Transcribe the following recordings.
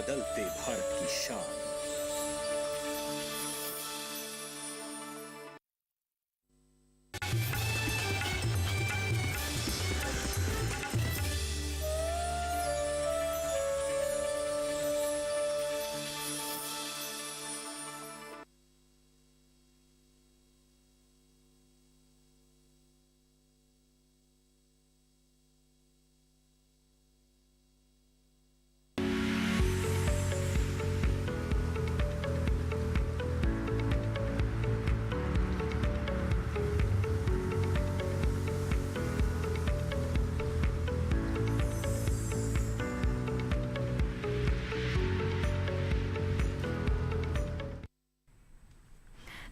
बदलते भारत की शान।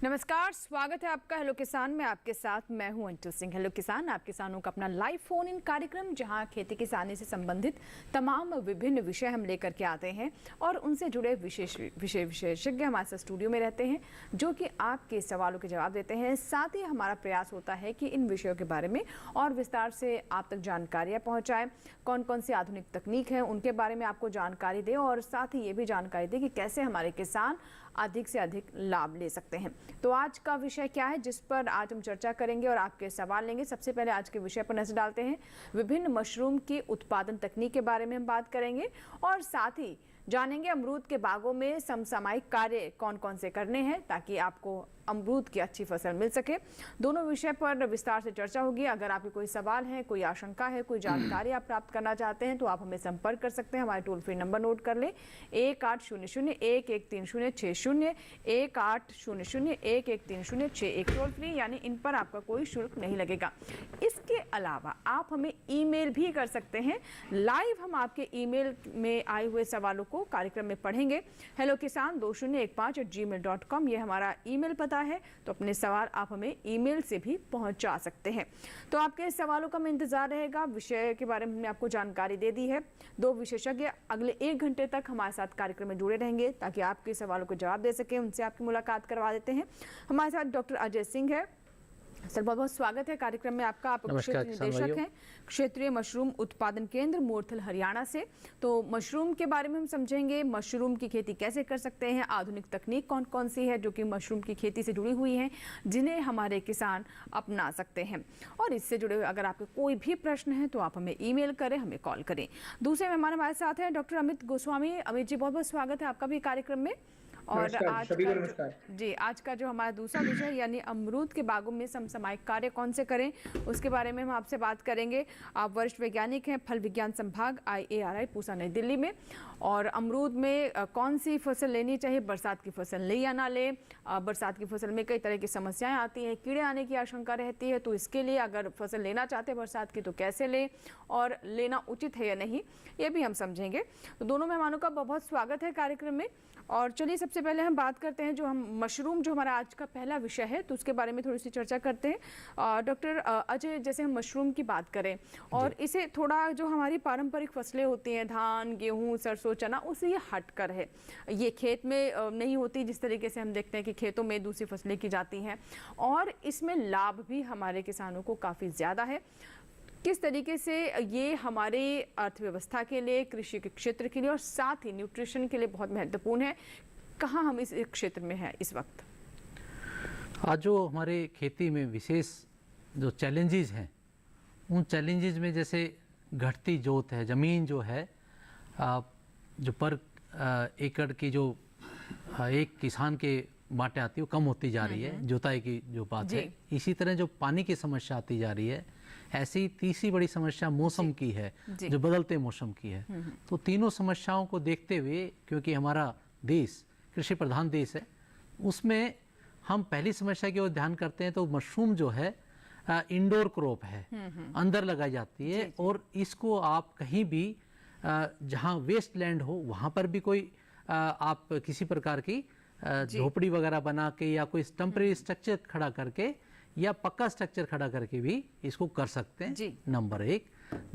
नमस्कार, स्वागत है आपका हेलो किसान में। आपके साथ मैं हूं अंटू सिंह। हेलो किसान, आप किसानों का अपना लाइव फोन इन कार्यक्रम, जहां खेती किसानी से संबंधित तमाम विभिन्न विषय हम लेकर के आते हैं और उनसे जुड़े विशेषज्ञ हमारे साथ स्टूडियो में रहते हैं, जो कि आपके सवालों के जवाब देते हैं। साथ ही हमारा प्रयास होता है कि इन विषयों के बारे में और विस्तार से आप तक जानकारियाँ पहुँचाएँ। कौन कौन सी आधुनिक तकनीक है उनके बारे में आपको जानकारी दें और साथ ही ये भी जानकारी दें कि कैसे हमारे किसान अधिक से अधिक लाभ ले सकते हैं। तो आज का विषय क्या है जिस पर आज हम चर्चा करेंगे और आपके सवाल लेंगे। सबसे पहले आज के विषय पर नजर डालते हैं। विभिन्न मशरूम की उत्पादन तकनीक के बारे में हम बात करेंगे और साथ ही जानेंगे अमरूद के बागों में समसामयिक कार्य कौन कौन से करने हैं ताकि आपको अमरूद की अच्छी फसल मिल सके। दोनों विषय पर विस्तार से चर्चा होगी। अगर आपके कोई सवाल है, कोई आशंका है, कोई जानकारी आप प्राप्त करना चाहते हैं तो आप हमें संपर्क कर सकते हैं। हमारे टोल फ्री नंबर नोट कर लें 1800-113060, 1800-113061 टोल फ्री, यानी इन पर आपका कोई शुल्क नहीं लगेगा। इसके अलावा आप हमें ईमेल भी कर सकते हैं। लाइव हम आपके ईमेल में आए हुए सवालों को कार्यक्रम में पढ़ेंगे। hellokisan2015@gmail.com ये हमारा ईमेल पता है, तो अपने सवाल आप हमें ईमेल से भी पहुंचा सकते हैं। तो आपके सवालों का मैं इंतजार रहेगा। विषय के बारे में हमने आपको जानकारी दे दी है। दो विशेषज्ञ अगले 1 घंटे तक हमारे साथ कार्यक्रम में जुड़े रहेंगे ताकि आपके सवालों को जवाब दे सके। उनसे आपकी मुलाकात करवा देते हैं। हमारे साथ डॉक्टर अजय सिंह है। सर, बहुत बहुत स्वागत है कार्यक्रम में आपका। आप क्षेत्रीय निदेशक हैं क्षेत्रीय मशरूम उत्पादन केंद्र मोरथल हरियाणा से। तो मशरूम के बारे में हम समझेंगे, मशरूम की खेती कैसे कर सकते हैं, आधुनिक तकनीक कौन कौन सी है जो कि मशरूम की खेती से जुड़ी हुई हैं, जिन्हें हमारे किसान अपना सकते हैं। और इससे जुड़े हुए अगर आपके कोई भी प्रश्न है तो आप हमें ईमेल करें, हमें कॉल करें। दूसरे मेहमान हमारे साथ हैं डॉक्टर अमित गोस्वामी। अमित जी, बहुत बहुत स्वागत है आपका भी कार्यक्रम में। और आज का जो हमारा दूसरा विषय यानी अमरूद के बागों में समसामयिक कार्य कौन से करें, उसके बारे में हम आपसे बात करेंगे। आप वरिष्ठ वैज्ञानिक हैं फल विज्ञान संभाग IARI पूसा नई दिल्ली में। और अमरूद में कौन सी फसल लेनी चाहिए, बरसात की फसल ले या ना ले, बरसात की फसल में कई तरह की समस्याएं आती हैं, कीड़े आने की आशंका रहती है, तो इसके लिए अगर फसल लेना चाहते हैं बरसात की तो कैसे लें और लेना उचित है या नहीं, ये भी हम समझेंगे। तो दोनों मेहमानों का बहुत स्वागत है कार्यक्रम में। और चलिए सबसे पहले हम बात करते हैं जो हम मशरूम, जो हमारा आज का पहला विषय है, तो उसके बारे में थोड़ी सी चर्चा करते हैं। डॉक्टर अजय, जैसे हम मशरूम की बात करें और इसे थोड़ा जो हमारी पारंपरिक फसलें होती हैं, धान, गेहूं, सरसों, चना, उससे ये हटकर है। ये खेत में नहीं होती जिस तरीके से हम देखते हैं कि खेतों में दूसरी फसलें की जाती हैं, और इसमें लाभ भी हमारे किसानों को काफ़ी ज़्यादा है। किस तरीके से ये हमारे अर्थव्यवस्था के लिए, कृषि के क्षेत्र के लिए और साथ ही न्यूट्रिशन के लिए बहुत महत्वपूर्ण है। कहाँ हम इस क्षेत्र में हैं इस वक्त? आज जो हमारे खेती में विशेष जो चैलेंजेस हैं, उन चैलेंजेस में जैसे घटती जोत है, ज़मीन जो है जो पर एकड़ की जो एक किसान के बाटें आती है वो कम होती जा रही है, जुताई की जो बात है। इसी तरह जो पानी की समस्या आती जा रही है, ऐसी तीसरी बड़ी समस्या मौसम की है, जो बदलते मौसम की है। तो तीनों समस्याओं को देखते हुए, क्योंकि हमारा देश कृषि प्रधान देश है, उसमें हम पहली समस्या की ओर ध्यान करते हैं। तो मशरूम जो है इंडोर क्रॉप है, अंदर लगाई जाती है, और इसको आप कहीं भी जहाँ वेस्ट लैंड हो वहाँ पर भी कोई आप किसी प्रकार की झोपड़ी वगैरह बना के या कोई टेम्परेरी स्ट्रक्चर खड़ा करके या पक्का स्ट्रक्चर खड़ा करके भी इसको कर सकते हैं, नंबर 1।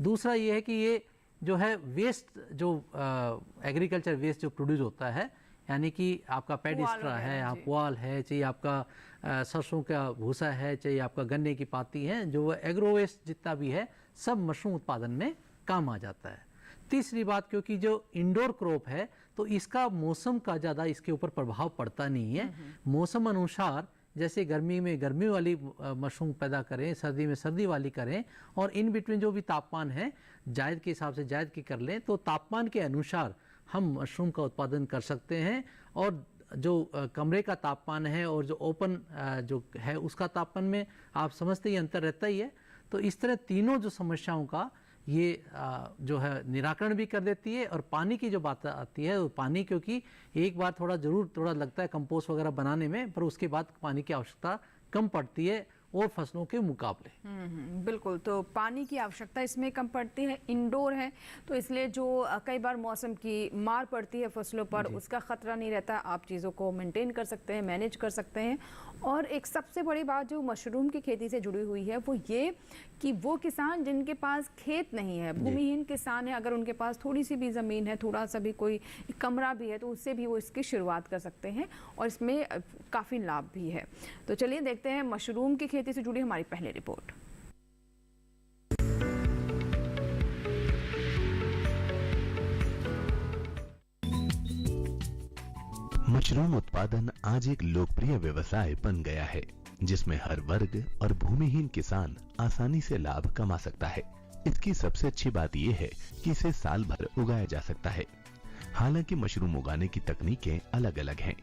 दूसरा ये है कि ये जो है वेस्ट, जो एग्रीकल्चर वेस्ट जो प्रोड्यूस होता है, यानी कि आपका पेडिस्ट्रा है, आप पुआल है, चाहे आपका सरसों का भूसा है, चाहे आपका गन्ने की पाती है, जो एग्रो वेस्ट जितना भी है सब मशरूम उत्पादन में काम आ जाता है। तीसरी बात, क्योंकि जो इंडोर क्रॉप है तो इसका मौसम का ज़्यादा इसके ऊपर प्रभाव पड़ता नहीं है। मौसम अनुसार जैसे गर्मी में गर्मी वाली मशरूम पैदा करें, सर्दी में सर्दी वाली करें, और इन बिटवीन जो भी तापमान है जायद के हिसाब से जायद की कर लें, तो तापमान के अनुसार हम मशरूम का उत्पादन कर सकते हैं। और जो कमरे का तापमान है और जो ओपन जो है उसका तापमान में आप समझते ही अंतर रहता ही है। तो इस तरह तीनों जो समस्याओं का ये जो है निराकरण भी कर देती है। और पानी की जो बात आती है, वो पानी क्योंकि एक बार थोड़ा लगता है कंपोस्ट वगैरह बनाने में, पर उसके बाद पानी की आवश्यकता कम पड़ती है और फसलों के मुकाबले। बिल्कुल, तो पानी की आवश्यकता इसमें कम पड़ती है, इंडोर है, तो इसलिए जो कई बार मौसम की मार पड़ती है फसलों पर, उसका खतरा नहीं रहता। आप चीज़ों को मेंटेन कर सकते हैं, मैनेज कर सकते हैं। और एक सबसे बड़ी बात जो मशरूम की खेती से जुड़ी हुई है वो ये कि वो किसान जिनके पास खेत नहीं है, भूमिहीन किसान है, अगर उनके पास थोड़ी सी भी ज़मीन है, थोड़ा सा भी कोई कमरा भी है, तो उससे भी वो इसकी शुरुआत कर सकते हैं और इसमें काफ़ी लाभ भी है। तो चलिए देखते हैं मशरूम की खेती से जुड़ी हमारी पहली रिपोर्ट। मशरूम उत्पादन आज एक लोकप्रिय व्यवसाय बन गया है, जिसमें हर वर्ग और भूमिहीन किसान आसानी से लाभ कमा सकता है। इसकी सबसे अच्छी बात यह है कि इसे साल भर उगाया जा सकता है। हालांकि मशरूम उगाने की तकनीकें अलग अलग हैं।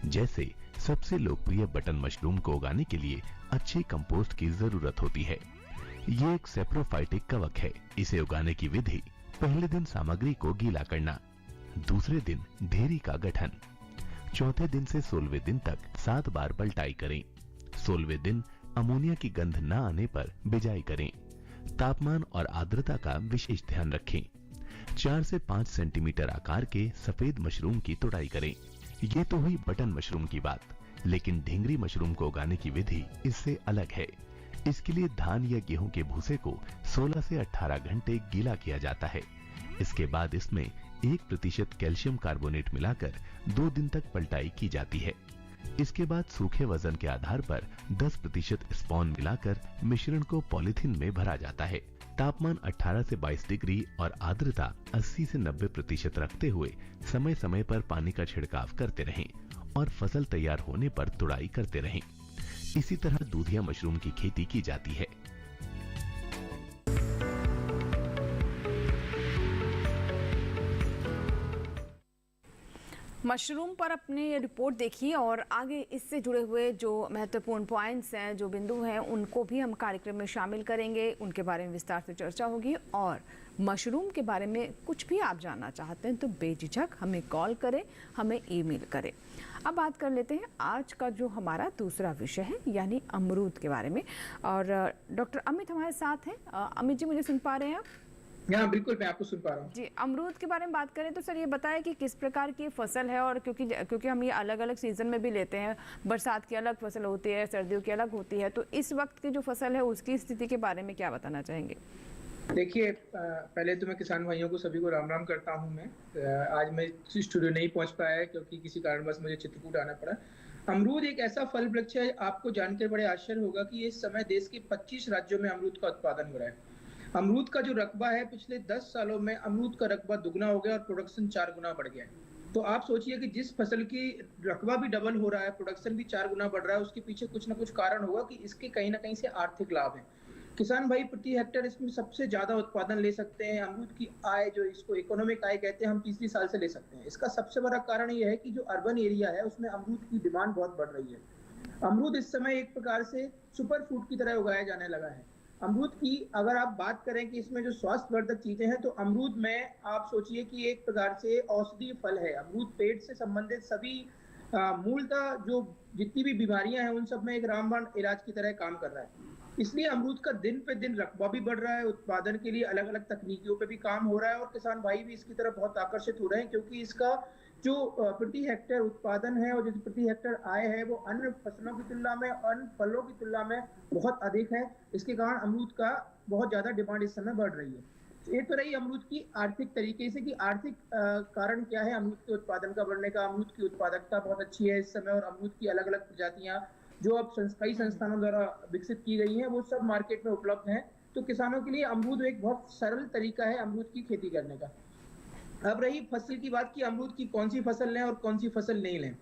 जैसे सबसे लोकप्रिय बटन मशरूम को उगाने के लिए अच्छी कंपोस्ट की जरूरत होती है। ये एक सेप्रोफाइटिक कवक है। इसे उगाने की विधि: पहले दिन सामग्री को गीला करना, दूसरे दिन ढेरी का गठन, चौथे दिन से 16वें दिन तक 7 बार पलटाई करें। 16वें दिन अमोनिया की गंध न आने पर बिजाई करें। तापमान और आर्द्रता का विशेष ध्यान रखें। 4 से 5 सेंटीमीटर आकार के सफेद मशरूम की तुड़ाई करें। ये तो हुई बटन मशरूम की बात, लेकिन ढींगरी मशरूम को उगाने की विधि इससे अलग है। इसके लिए धान या गेहूं के भूसे को 16 से 18 घंटे गीला किया जाता है। इसके बाद इसमें 1% कैल्शियम कार्बोनेट मिलाकर 2 दिन तक पलटाई की जाती है। इसके बाद सूखे वजन के आधार पर 10% स्पॉन मिलाकर मिश्रण को पॉलिथीन में भरा जाता है। तापमान 18 से 22 डिग्री और आर्द्रता 80 से 90% रखते हुए समय समय पर पानी का छिड़काव करते रहें और फसल तैयार होने पर तुड़ाई करते रहें। इसी तरह दूधिया मशरूम की खेती की जाती है। मशरूम पर अपने ये रिपोर्ट देखिए और आगे इससे जुड़े हुए जो महत्वपूर्ण पॉइंट्स हैं, जो बिंदु हैं, उनको भी हम कार्यक्रम में शामिल करेंगे। उनके बारे में विस्तार से चर्चा होगी और मशरूम के बारे में कुछ भी आप जानना चाहते हैं तो बेझिझक हमें कॉल करें, हमें ईमेल करें। अब बात कर लेते हैं आज का जो हमारा दूसरा विषय है, यानी अमरूद के बारे में। और डॉक्टर अमित हमारे साथ हैं। अमित जी, मुझे सुन पा रहे हैं आप? हाँ बिल्कुल, मैं आपको सुन पा रहा हूँ जी। अमरूद के बारे में बात करें तो सर ये बताएं कि किस प्रकार की फसल है, और क्योंकि हम ये अलग अलग सीजन में भी लेते हैं, बरसात की अलग फसल होती है, सर्दियों की अलग होती है, तो इस वक्त की जो फसल है उसकी स्थिति के बारे में क्या बताना चाहेंगे? देखिए, पहले तो मैं किसान भाइयों को सभी को राम राम करता हूँ। मैं आज मैं स्टूडियो नहीं पहुँच पाया क्योंकि किसी कारणवश मुझे चित्रकूट आना पड़ा। अमरूद एक ऐसा फल वृक्ष है, आपको जानकर बड़े आश्चर्य होगा कि इस समय देश के 25 राज्यों में अमरूद का उत्पादन हो रहा है। अमरूद का जो रकबा है, पिछले 10 सालों में अमरूद का रकबा दुगना हो गया और प्रोडक्शन 4 गुना बढ़ गया है। तो आप सोचिए कि जिस फसल की रकबा भी डबल हो रहा है, प्रोडक्शन भी 4 गुना बढ़ रहा है, उसके पीछे कुछ ना कुछ कारण होगा कि इसके कहीं ना कहीं से आर्थिक लाभ है। किसान भाई प्रति हेक्टेयर इसमें सबसे ज्यादा उत्पादन ले सकते हैं। अमरूद की आय, जो इसको इकोनॉमिक आय कहते हैं, हम तीसरी साल से ले सकते हैं। इसका सबसे बड़ा कारण यह है कि जो अर्बन एरिया है उसमें अमरूद की डिमांड बहुत बढ़ रही है। अमरूद इस समय एक प्रकार से सुपर फूड की तरह उगाया जाने लगा है। अमरूद की अगर आप बात करें कि इसमें जो स्वास्थ्यवर्धक चीजें हैं, तो अमरूद में आप सोचिए कि एक प्रकार से औषधीय फल है। अमरूद पेट से संबंधित सभी मूलतः जो जितनी भी बीमारियां हैं उन सब में एक रामबाण इलाज की तरह काम कर रहा है। इसलिए अमरूद का दिन पे दिन रकबा भी बढ़ रहा है। उत्पादन के लिए अलग अलग तकनीकियों पे भी काम हो रहा है और किसान भाई भी इसकी तरफ बहुत आकर्षित हो रहे हैं, क्योंकि इसका जो प्रति हेक्टेयर उत्पादन है और जो प्रति हेक्टेयर आय है वो अन्य फसलों की तुलना में, अन्य फलों की तुलना में बहुत अधिक है। इसके कारण अमरूद का बहुत ज्यादा डिमांड इस समय बढ़ रही है। एक तो रही अमरूद की आर्थिक तरीके से कि आर्थिक कारण क्या है अमरूद के उत्पादन का बढ़ने का। अमरूद की उत्पादकता बहुत अच्छी है इस समय और अमरूद की अलग अलग प्रजातियां जो अब कई संस्थानों द्वारा विकसित की गई हैं वो सब मार्केट में उपलब्ध हैं। तो किसानों के लिए अमरूद एक बहुत सरल तरीका है अमरूद की खेती करने का। अब रही फसल की बात कि अमरूद की कौन सी फसल लें और कौन सी फसल नहीं लें,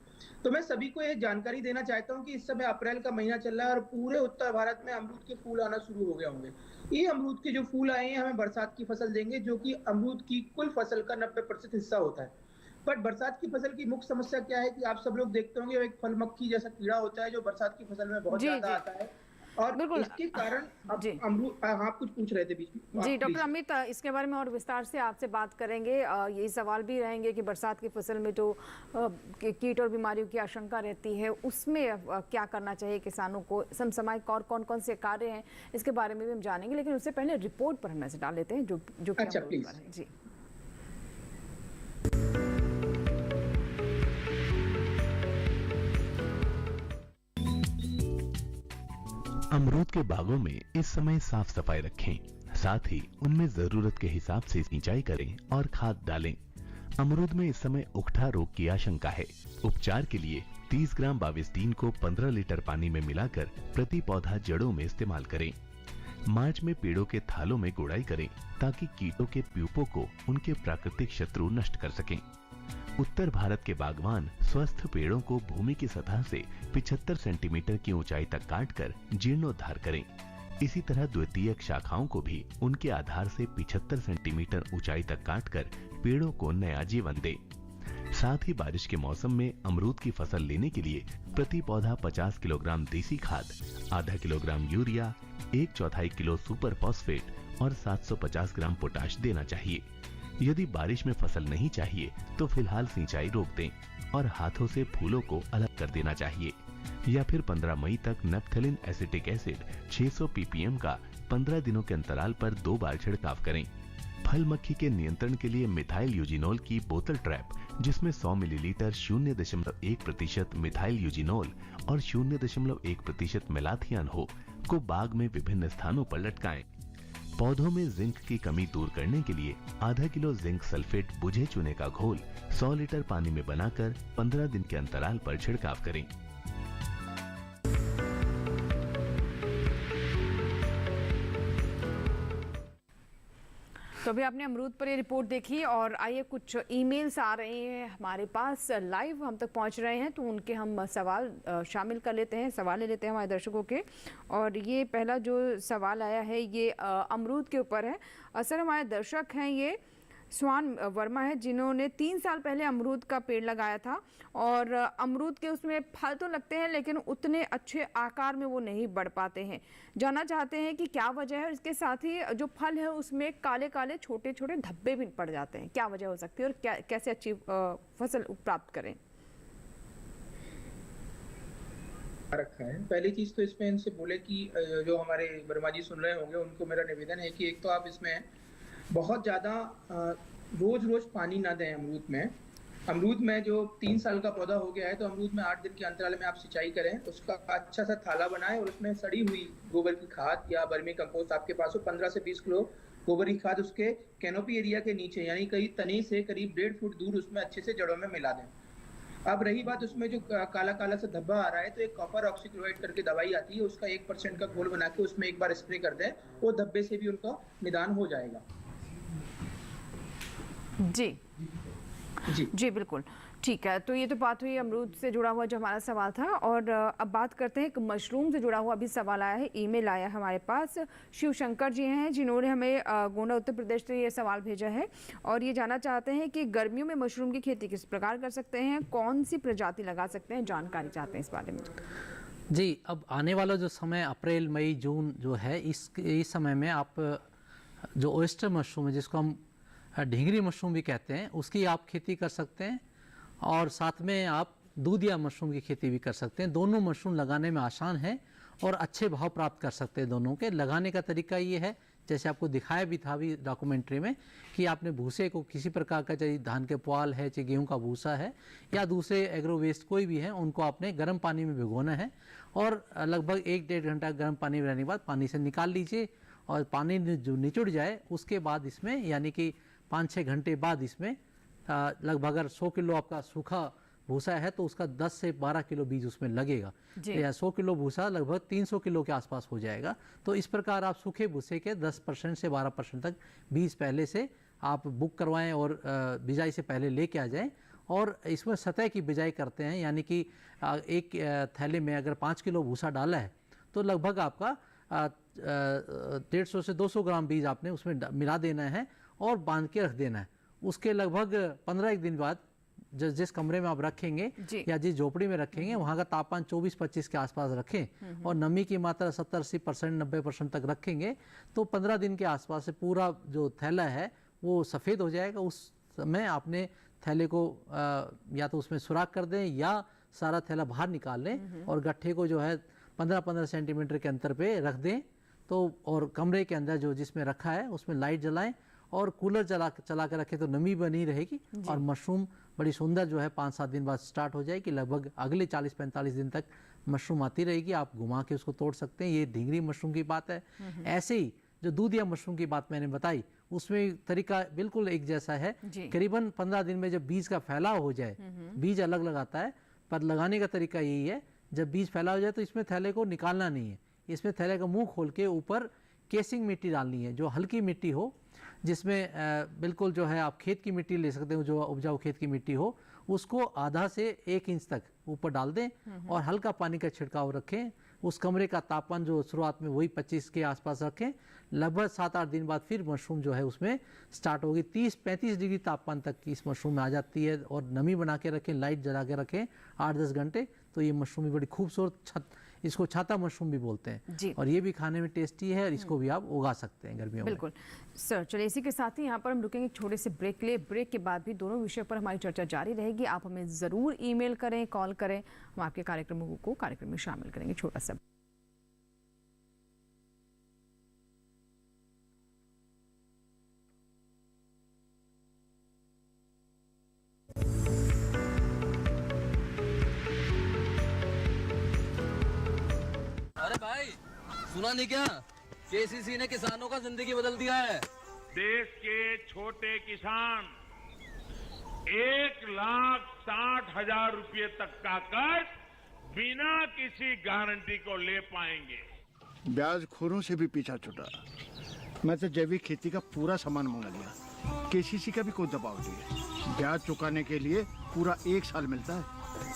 तो मैं सभी को ये जानकारी देना चाहता हूँ कि इस समय अप्रैल का महीना चल रहा है और पूरे उत्तर भारत में अमरूद के फूल आना शुरू हो गए होंगे। ये अमरूद के जो फूल आए हैं हमें बरसात की फसल देंगे, जो कि अमरूद की कुल फसल का 90% हिस्सा होता है। बट बरसात की फसल की मुख्य समस्या क्या है कि आप सब लोग देखते होंगे एक फल मक्खी जैसा कीड़ा होता है जो बरसात की फसल में बहुत जी ज्यादा जी आता है, और बिल्कुल। इसके कारण अब जी अमरूद, आप कुछ पूछ रहे थे बीच में, जी आप डॉक्टर प्लीज। अमित, इसके बारे में और विस्तार से आपसे बात करेंगे। यही सवाल भी रहेंगे कि बरसात की फसल में जो कीट और बीमारियों की आशंका रहती है उसमें क्या करना चाहिए किसानों को, समसामयिक और कौन कौन से कार्य हैं, इसके बारे में भी हम जानेंगे। लेकिन उससे पहले रिपोर्ट पर हम नजर डाल लेते हैं जो कि अच्छा, अमरूद प्लीज। पर है। जी अमरूद के बागों में इस समय साफ सफाई रखें, साथ ही उनमें जरूरत के हिसाब से सिंचाई करें और खाद डालें। अमरूद में इस समय उकठा रोग की आशंका है। उपचार के लिए 30 ग्राम बाविस्टीन को 15 लीटर पानी में मिलाकर प्रति पौधा जड़ों में इस्तेमाल करें। मार्च में पेड़ों के थालों में गुड़ाई करें ताकि कीटों के प्यूपों को उनके प्राकृतिक शत्रु नष्ट कर सकें। उत्तर भारत के बागवान स्वस्थ पेड़ों को भूमि की सतह से 75 सेंटीमीटर की ऊंचाई तक काटकर जीर्णोद्धार करें। इसी तरह द्वितीयक शाखाओं को भी उनके आधार से 75 सेंटीमीटर ऊंचाई तक काटकर पेड़ों को नया जीवन दें। साथ ही बारिश के मौसम में अमरूद की फसल लेने के लिए प्रति पौधा 50 किलोग्राम देसी खाद, आधा kilogram urea, 1/4 kilo super phosphate और 750 ग्राम पोटाश देना चाहिए। यदि बारिश में फसल नहीं चाहिए तो फिलहाल सिंचाई रोक दें और हाथों से फूलों को अलग कर देना चाहिए, या फिर 15 मई तक नैप्थेलिन एसिटिक एसिड 600 ppm का 15 दिनों के अंतराल पर 2 बार छिड़काव करें। फल मक्खी के नियंत्रण के लिए मिथाइल यूजिनोल की बोतल ट्रैप, जिसमें 100 मिलीलीटर 0.1% मिथाइल यूजिनोल और 0.1% मेलाथियन हो, को बाग में विभिन्न स्थानों पर लटकाएं। पौधों में जिंक की कमी दूर करने के लिए आधा किलो जिंक सल्फेट बुझे चूने का घोल 100 लीटर पानी में बनाकर 15 दिन के अंतराल पर छिड़काव करें। तो अभी आपने अमरूद पर ये रिपोर्ट देखी, और आइए कुछ ईमेल्स आ रहे हैं हमारे पास, लाइव हम तक पहुंच रहे हैं, तो उनके हम सवाल शामिल कर लेते हैं, सवाल ले लेते हैं हमारे दर्शकों के। और ये पहला जो सवाल आया है ये अमरूद के ऊपर है। असल हमारे दर्शक हैं ये स्वान वर्मा है, जिन्होंने 3 साल पहले अमरूद का पेड़ लगाया था, और अमरूद के उसमें फल तो लगते हैं लेकिन उतने अच्छे आकार में वो नहीं बढ़ पाते हैं। जानना चाहते हैं कि क्या वजह है, इसके साथ ही जो फल है उसमें काले काले छोटे छोटे धब्बे भी पड़ जाते हैं, क्या वजह हो सकती है और कैसे अच्छी फसल प्राप्त करें। रखा है, पहली चीज तो इसमें इनसे बोले कि जो हमारे वर्मा जी सुन रहे होंगे उनको मेरा निवेदन है कि एक तो आप इसमें बहुत ज्यादा रोज रोज पानी ना दें। अमरूद में जो 3 साल का पौधा हो गया है तो अमरूद में 8 दिन के अंतराल में आप सिंचाई करें, उसका अच्छा सा थाला बनाएं और उसमें सड़ी हुई गोबर की खाद या वर्मी कंपोस्ट आपके पास हो 15 से 20 किलो गोबर की खाद उसके कैनोपी एरिया के नीचे, यानी कई तने से करीब 1.5 फुट दूर उसमें अच्छे से जड़ों में मिला दें। अब रही बात उसमें जो काला काला सा धब्बा आ रहा है, तो एक कॉपर ऑक्सीक्लोराइड करके दवाई आती है, उसका 1% का घोल बना के उसमें एक बार स्प्रे कर दें, वो धब्बे से भी उनका निदान हो जाएगा। जी बिल्कुल ठीक है। तो ये तो बात हुई अमरूद से जुड़ा हुआ जो हमारा सवाल था, और अब बात करते हैं एक मशरूम से जुड़ा हुआ भी सवाल आया है, ईमेल आया है हमारे पास। शिव शंकर जी हैं जिन्होंने हमें गोंडा उत्तर प्रदेश से ये सवाल भेजा है, और ये जानना चाहते हैं कि गर्मियों में मशरूम की खेती किस प्रकार कर सकते हैं, कौन सी प्रजाति लगा सकते हैं, जानकारी चाहते हैं इस बारे में। जी, अब आने वाला जो समय अप्रैल मई जून जो है, इस समय में आप जो ओयस्टर मशरूम है, जिसको हम ढींगरी मशरूम भी कहते हैं, उसकी आप खेती कर सकते हैं, और साथ में आप दूधिया मशरूम की खेती भी कर सकते हैं। दोनों मशरूम लगाने में आसान है और अच्छे भाव प्राप्त कर सकते हैं दोनों के। लगाने का तरीका ये है, जैसे आपको दिखाया भी था अभी डॉक्यूमेंट्री में, कि आपने भूसे को किसी प्रकार का, चाहे धान के पुआल है, चाहे गेहूं का भूसा है, या दूसरे एग्रो वेस्ट कोई भी है, उनको आपने गर्म पानी में भिगोना है, और लगभग 1-1.5 घंटा गर्म पानी में रहने के बाद पानी से निकाल लीजिए, और पानी जो निचुड़ जाए उसके बाद इसमें, यानी कि 5-6 घंटे बाद इसमें लगभग अगर 100 किलो आपका सूखा भूसा है तो उसका 10 से 12 किलो बीज उसमें लगेगा, या 100 किलो भूसा लगभग 300 किलो के आसपास हो जाएगा। तो इस प्रकार आप सूखे भूसे के 10% से 12% तक बीज पहले से आप बुक करवाएं और बिजाई से पहले लेके आ जाएं। और इसमें सतह की बिजाई करते हैं, यानी कि एक थैले में अगर 5 किलो भूसा डाला है तो लगभग आपका 150 से 200 ग्राम बीज आपने उसमें मिला देना है और बांध के रख देना है। उसके लगभग 15 एक दिन बाद जिस कमरे में आप रखेंगे या जिस झोपड़ी में रखेंगे वहाँ का तापमान 24-25 के आसपास रखें और नमी की मात्रा 70-80%, 90% तक रखेंगे तो 15 दिन के आसपास से पूरा जो थैला है वो सफ़ेद हो जाएगा। उस समय आपने थैले को या तो उसमें सुराख कर दें या सारा थैला बाहर निकाल लें और गट्ठे को जो है 15-15 सेंटीमीटर के अंतर पे रख दें। तो और कमरे के अंदर जो जिसमें रखा है उसमें लाइट जलाएं और कूलर चला के रखें तो नमी बनी रहेगी और मशरूम बड़ी सुंदर जो है 5-7 दिन बाद स्टार्ट हो जाएगी। लगभग अगले 40-45 दिन तक मशरूम आती रहेगी, आप घुमा के उसको तोड़ सकते हैं। ये ढींगरी मशरूम की बात है। ऐसे ही जो दूधिया मशरूम की बात मैंने बताई उसमें तरीका बिल्कुल एक जैसा है। करीबन 15 दिन में जब बीज का फैलाव हो जाए, बीज अलग लगाता है पर लगाने का तरीका यही है, जब बीज फैला हो जाए तो इसमें थैले को निकालना नहीं है, इसमें थैले का मुंह खोल के ऊपर केसिंग मिट्टी डालनी है जो हल्की मिट्टी हो, जिसमें बिल्कुल जो है आप खेत की मिट्टी ले सकते हो, जो उपजाऊ खेत की मिट्टी हो, उसको आधा से 1 इंच तक ऊपर डाल दें और हल्का पानी का छिड़काव रखें। उस कमरे का तापमान जो शुरुआत में वही 25 के आसपास रखें। लगभग 7-8 दिन बाद फिर मशरूम जो है उसमें स्टार्ट होगी। 30-35 डिग्री तापमान तक की इस मशरूम में आ जाती है और नमी बना के रखें, लाइट जला के रखें 8-10 घंटे, तो ये मशरूम भी बड़ी खूबसूरत इसको छाता मशरूम भी बोलते हैं और ये भी खाने में टेस्टी है और इसको भी आप उगा सकते हैं गर्मियों में। बिल्कुल सर, चलिए इसी के साथ ही यहाँ पर हम रुकेंगे छोटे से ब्रेक के लिए। ब्रेक के बाद भी दोनों विषयों पर हमारी चर्चा जारी रहेगी। आप हमें ज़रूर ईमेल करें, कॉल करें, हम आपके कार्यक्रमों को कार्यक्रम में शामिल करेंगे। छोटा सा सुना नहीं क्या, केसीसी ने किसानों का जिंदगी बदल दिया है। देश के छोटे किसान 1,60,000 रुपए तक का कर्ज बिना किसी गारंटी को ले पाएंगे। ब्याज खोरों से भी पीछा छुटा। मैं तो जैविक खेती का पूरा सामान मंगा लिया, केसीसी का भी कोई दबाव नहीं है। ब्याज चुकाने के लिए पूरा 1 साल मिलता है।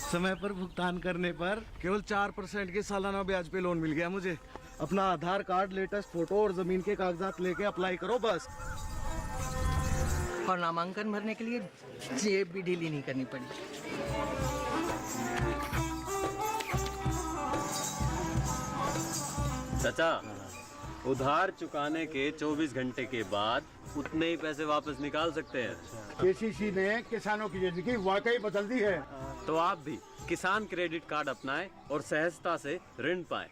समय पर भुगतान करने पर केवल 4% के सालाना ब्याज पे लोन मिल गया मुझे। अपना आधार कार्ड, लेटेस्ट फोटो और जमीन के कागजात लेके अप्लाई करो बस। और नामांकन भरने के लिए जेब भी ढीली नहीं करनी पड़ी। चाचा, उधार चुकाने के 24 घंटे के बाद उतने ही पैसे वापस निकाल सकते हैं। केसीसी ने किसानों की जिंदगी वाकई बदल दी है। तो आप भी किसान क्रेडिट कार्ड अपनाएं और सहजता से ऋण पाएं।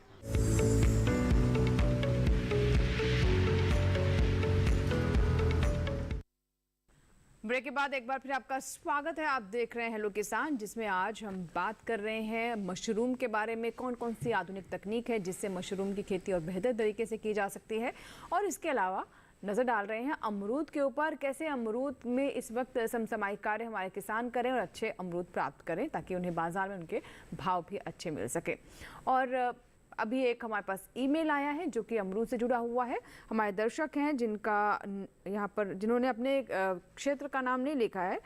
ब्रेक के बाद एक बार फिर आपका स्वागत है। आप देख रहे हैं हेलो किसान, जिसमें आज हम बात कर रहे हैं मशरूम के बारे में। कौन कौन सी आधुनिक तकनीक है जिससे मशरूम की खेती और बेहतर तरीके से की जा सकती है, और इसके अलावा नज़र डाल रहे हैं अमरूद के ऊपर, कैसे अमरूद में इस वक्त समसामयिक कार्य हमारे किसान करें और अच्छे अमरूद प्राप्त करें ताकि उन्हें बाजार में उनके भाव भी अच्छे मिल सके। और अभी एक हमारे पास ईमेल आया है जो कि अमरूद से जुड़ा हुआ है। हमारे दर्शक हैं जिनका यहाँ पर जिन्होंने अपने क्षेत्र का नाम नहीं लिखा है,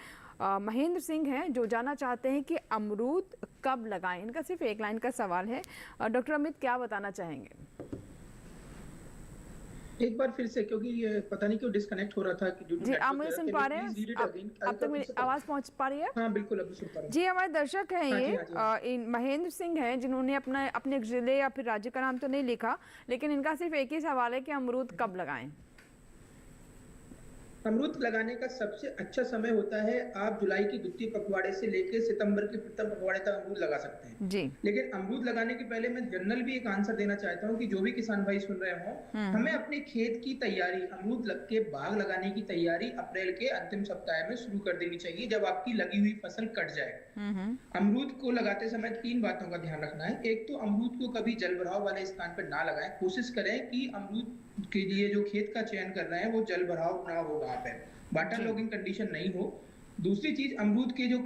महेंद्र सिंह हैं, जो जानना चाहते हैं कि अमरूद कब लगाएं। इनका सिर्फ एक लाइन का सवाल है। डॉक्टर अमित, क्या बताना चाहेंगे? एक बार फिर से, क्योंकि ये पता नहीं क्यों डिस्कनेक्ट हो रहा था कि जी, आप मुझे सुन पा रहे हैं? अब तक मेरी आवाज पहुंच पा रही है? हाँ बिल्कुल, अभी सुन पा रहे हैं जी। हमारे दर्शक हैं ये महेंद्र सिंह हैं जिन्होंने अपने जिले या फिर राज्य का नाम तो नहीं लिखा, लेकिन इनका सिर्फ एक ही सवाल है कि अमरूद कब लगाएं। अमरूद लगाने का सबसे अच्छा समय होता है, आप जुलाई की द्वितीय पखवाड़े से लेकर सितंबर के प्रथम पखवाड़े तक अमरूद लगा सकते हैं जी। लेकिन अमरूद लगाने के पहले मैं जनरल भी एक आंसर देना चाहता हूँ कि जो भी किसान भाई सुन रहे हो, हमें अपने खेत की तैयारी, अमरूद के बाग लगाने की तैयारी अप्रैल के अंतिम सप्ताह में शुरू कर देनी चाहिए, जब आपकी लगी हुई फसल कट जाए। अमरूद को लगाते समय 3 बातों का ध्यान रखना है। एक तो अमरूद को कभी जल भराव वाले स्थान पर ना लगाएं। कोशिश करें कि अमरूद के लिए जो खेत का चयन कर रहे हैं वो जल भराव ना हो, वहां पे वाटर लॉगिंग कंडीशन नहीं हो। दूसरी चीज, अमरूद के जो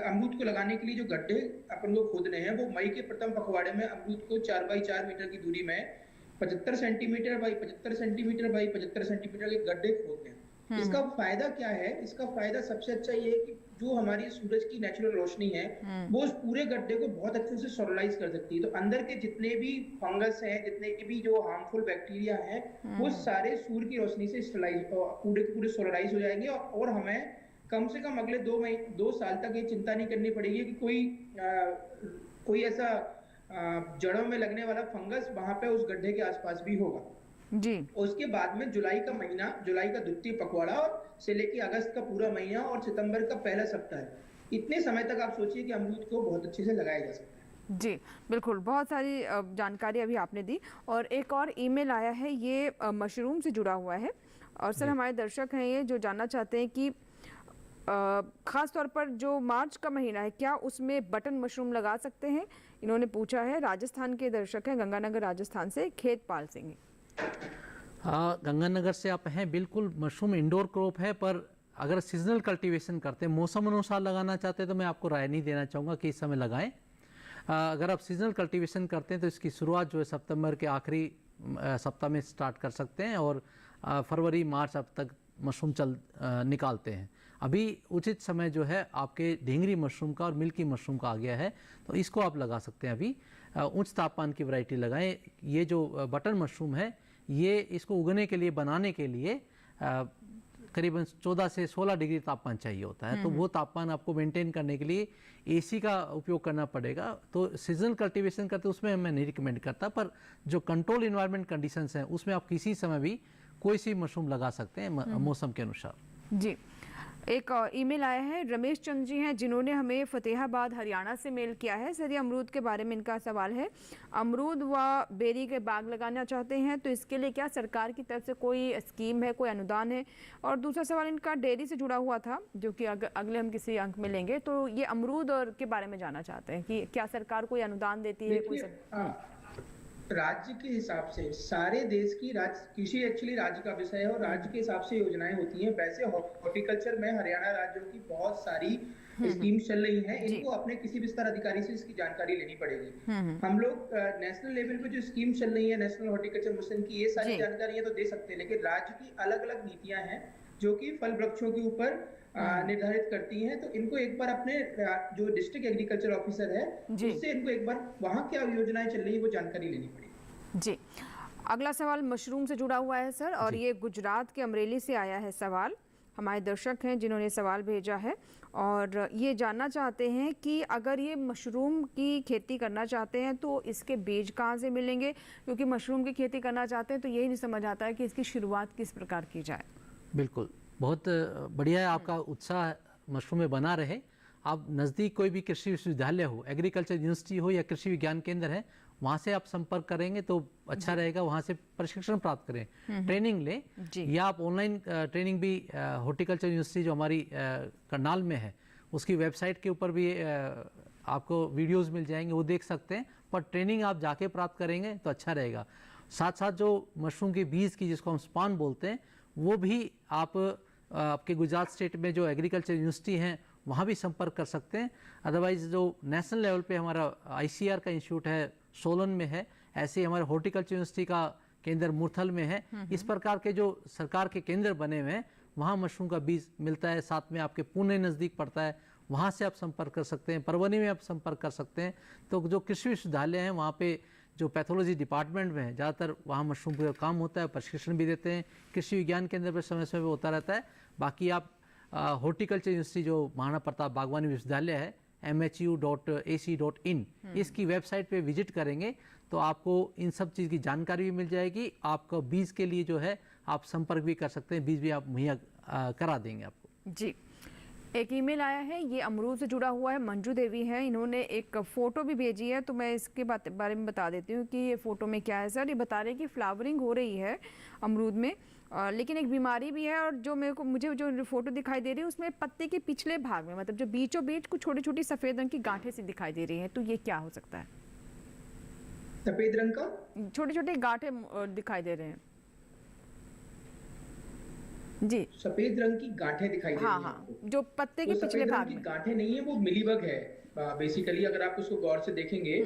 अमरूद को लगाने के लिए जो गड्ढे अपन को खोदने हैं, वो मई के प्रथम पखवाड़े में अमरूद को 4 बाई 4 मीटर की दूरी में 75 centimetre by 75 centimetre by 75 centimetre के गड्ढे खोदने हैं। इसका फायदा क्या है? इसका फायदा सबसे अच्छा ये है कि जो हमारी सूरज की नेचुरल रोशनी है वो उस पूरे गड्ढे को बहुत अच्छे से सोलराइज कर सकती है। तो अंदर के जितने भी फंगस हैं, जितने भी जो हार्मफुल बैक्टीरिया हैं, वो सारे सूर्य की रोशनी से पूरे के पूरे सोलराइज हो जाएंगे और हमें कम से कम अगले 2 साल तक ये चिंता नहीं करनी पड़ेगी कि कोई ऐसा जड़ों में लगने वाला फंगस वहां पे उस गड्ढे के आसपास भी होगा जी। उसके बाद में जुलाई का द्वितीय पखवाड़ा से लेके अगस्त का पूरा महीना और सितंबर का पहला सप्ताह, इतने समय तक आप सोचिए कि अमरूद को बहुत अच्छे से लगाया जा सकता है। जी बिल्कुल, बहुत सारी जानकारी अभी आपने दी। और एक और ईमेल आया है, ये मशरूम से जुड़ा हुआ है। और सर हमारे दर्शक हैं ये जो जानना चाहते हैं कि खास तौर पर जो मार्च का महीना है, क्या उसमें बटन मशरूम लगा सकते हैं? इन्होंने पूछा है। राजस्थान के दर्शक हैं, गंगानगर राजस्थान से खेतपाल सिंह। हाँ, गंगानगर से आप हैं। बिल्कुल, मशरूम इंडोर क्रॉप है, पर अगर सीजनल कल्टीवेशन करते हैं, मौसम अनुसार लगाना चाहते हैं, तो मैं आपको राय नहीं देना चाहूँगा कि इस समय लगाएं। अगर आप सीजनल कल्टीवेशन करते हैं तो इसकी शुरुआत जो है सितंबर के आखिरी सप्ताह में स्टार्ट कर सकते हैं और फरवरी मार्च अब तक मशरूम निकालते हैं। अभी उचित समय जो है आपके ढींगरी मशरूम का और मिल्की मशरूम का आ गया है, तो इसको आप लगा सकते हैं। अभी उच्च तापमान की वैरायटी लगाएं। ये जो बटन मशरूम है, ये इसको उगने के लिए, बनाने के लिए करीबन 14 से 16 डिग्री तापमान चाहिए होता है। तो वो तापमान आपको मेंटेन करने के लिए एसी का उपयोग करना पड़ेगा। तो सीजनल कल्टीवेशन करते उसमें मैं नहीं रिकमेंड करता, पर जो कंट्रोल इन्वायरमेंट कंडीशंस हैं उसमें आप किसी समय भी कोई सी मशरूम लगा सकते हैं मौसम के अनुसार। जी, एक ईमेल आया है, रमेश चंद्र जी हैं जिन्होंने हमें फतेहाबाद हरियाणा से मेल किया है। सर ये अमरूद के बारे में इनका सवाल है। अमरूद व बेरी के बाग लगाना चाहते हैं, तो इसके लिए क्या सरकार की तरफ से कोई स्कीम है, कोई अनुदान है? और दूसरा सवाल इनका डेयरी से जुड़ा हुआ था, जो कि अगले हम किसी अंक में लेंगे। तो ये अमरूद और के बारे में जानना चाहते हैं कि क्या सरकार कोई अनुदान देती है? राज्य के हिसाब से सारे देश की कृषि एक्चुअली राज्य का विषय है और राज्य के हिसाब से योजनाएं होती हैं। वैसे हॉर्टिकल्चर में हरियाणा राज्यों की बहुत सारी स्कीम्स चल रही हैं। इनको अपने किसी विस्तार अधिकारी से इसकी जानकारी लेनी पड़ेगी। हम लोग नेशनल लेवल पे जो स्कीम चल रही है नेशनल हॉर्टिकल्चर मिशन की, ये सारी जानकारियां तो दे सकते हैं, लेकिन राज्य की अलग अलग नीतियां हैं जो कि फल वृक्षों के ऊपर निर्धारित करती हैं। तो इनको एक बार अपने जो डिस्ट्रिक्ट एग्रीकल्चर ऑफिसर है उससे इनको एक बार वहाँ क्या योजनाएं चल रही है वो जानकारी लेनी पड़ेगी। जी, अगला सवाल मशरूम से जुड़ा हुआ है सर, और ये गुजरात के अमरेली से आया है सवाल। हमारे दर्शक हैं जिन्होंने सवाल भेजा है और ये जानना चाहते हैं कि अगर ये मशरूम की खेती करना चाहते हैं तो इसके बीज कहाँ से मिलेंगे? क्योंकि मशरूम की खेती करना चाहते हैं तो यही नहीं समझ आता है कि इसकी शुरुआत किस प्रकार की जाए। बिल्कुल, बहुत बढ़िया है, आपका उत्साह मशरूम में बना रहे। आप नज़दीक कोई भी कृषि विश्वविद्यालय हो, एग्रीकल्चर यूनिवर्सिटी हो या कृषि विज्ञान केंद्र है, वहाँ से आप संपर्क करेंगे तो अच्छा रहेगा। वहाँ से प्रशिक्षण प्राप्त करें, ट्रेनिंग लें, या आप ऑनलाइन ट्रेनिंग भी हॉर्टिकल्चर यूनिवर्सिटी जो हमारी करनाल में है उसकी वेबसाइट के ऊपर भी आपको वीडियोस मिल जाएंगे, वो देख सकते हैं। पर ट्रेनिंग आप जाके प्राप्त करेंगे तो अच्छा रहेगा। साथ साथ जो मशरूम के बीज की, जिसको हम स्पान बोलते हैं, वो भी आप आपके गुजरात स्टेट में जो एग्रीकल्चर यूनिवर्सिटी हैं वहाँ भी संपर्क कर सकते हैं। अदरवाइज जो नेशनल लेवल पे हमारा ICR का इंस्टीट्यूट है सोलन में है, ऐसे हमारे हॉर्टिकल्चर यूनिवर्सिटी का केंद्र मुरथल में है। इस प्रकार के जो सरकार के केंद्र बने हुए हैं वहाँ मशरूम का बीज मिलता है। साथ में आपके पुणे नज़दीक पड़ता है, वहाँ से आप संपर्क कर सकते हैं। परवनी में आप संपर्क कर सकते हैं। तो जो कृषि विश्वविद्यालय हैं वहाँ पे जो पैथोलॉजी डिपार्टमेंट में है, ज़्यादातर वहाँ मशरूम का काम होता है, प्रशिक्षण भी देते हैं। कृषि विज्ञान केंद्र पर समय समय पर होता रहता है। बाकी आप हॉर्टिकल्चर यूनिवर्सिटी जो महाराणा प्रताप बागवानी विश्वविद्यालय है MHU.ac.in, इसकी वेबसाइट पे विजिट करेंगे तो आपको इन सब चीज़ की जानकारी भी मिल जाएगी। आपको बीज के लिए जो है आप संपर्क भी कर सकते हैं, बीज भी आप मुहैया करा देंगे आपको। जी, एक ईमेल आया है, ये अमरूद से जुड़ा हुआ है, मंजू देवी है, इन्होंने एक फ़ोटो भी भेजी है। तो मैं इसके बारे में बता देती हूँ कि ये फ़ोटो में क्या है सर। ये बता रहे हैं कि फ्लावरिंग हो रही है अमरूद में, लेकिन एक बीमारी भी है। और जो मुझे जो फ़ोटो दिखाई दे रही है उसमें पत्ते के पिछले भाग में, मतलब जो बीचों बीच कुछ छोटी छोटी सफ़ेद रंग की गांठें सी दिखाई दे रही हैं। तो ये क्या हो सकता है? सफ़ेद रंग का छोटे छोटे गांठें दिखाई दे रहे हैं जी। सफेद रंग की गांठें दिखाई दे रही हैं। जो पत्ते के पिछले भाग में गांठें नहीं है, वो मिलीबग है बेसिकली। अगर आप उसको गौर से देखेंगे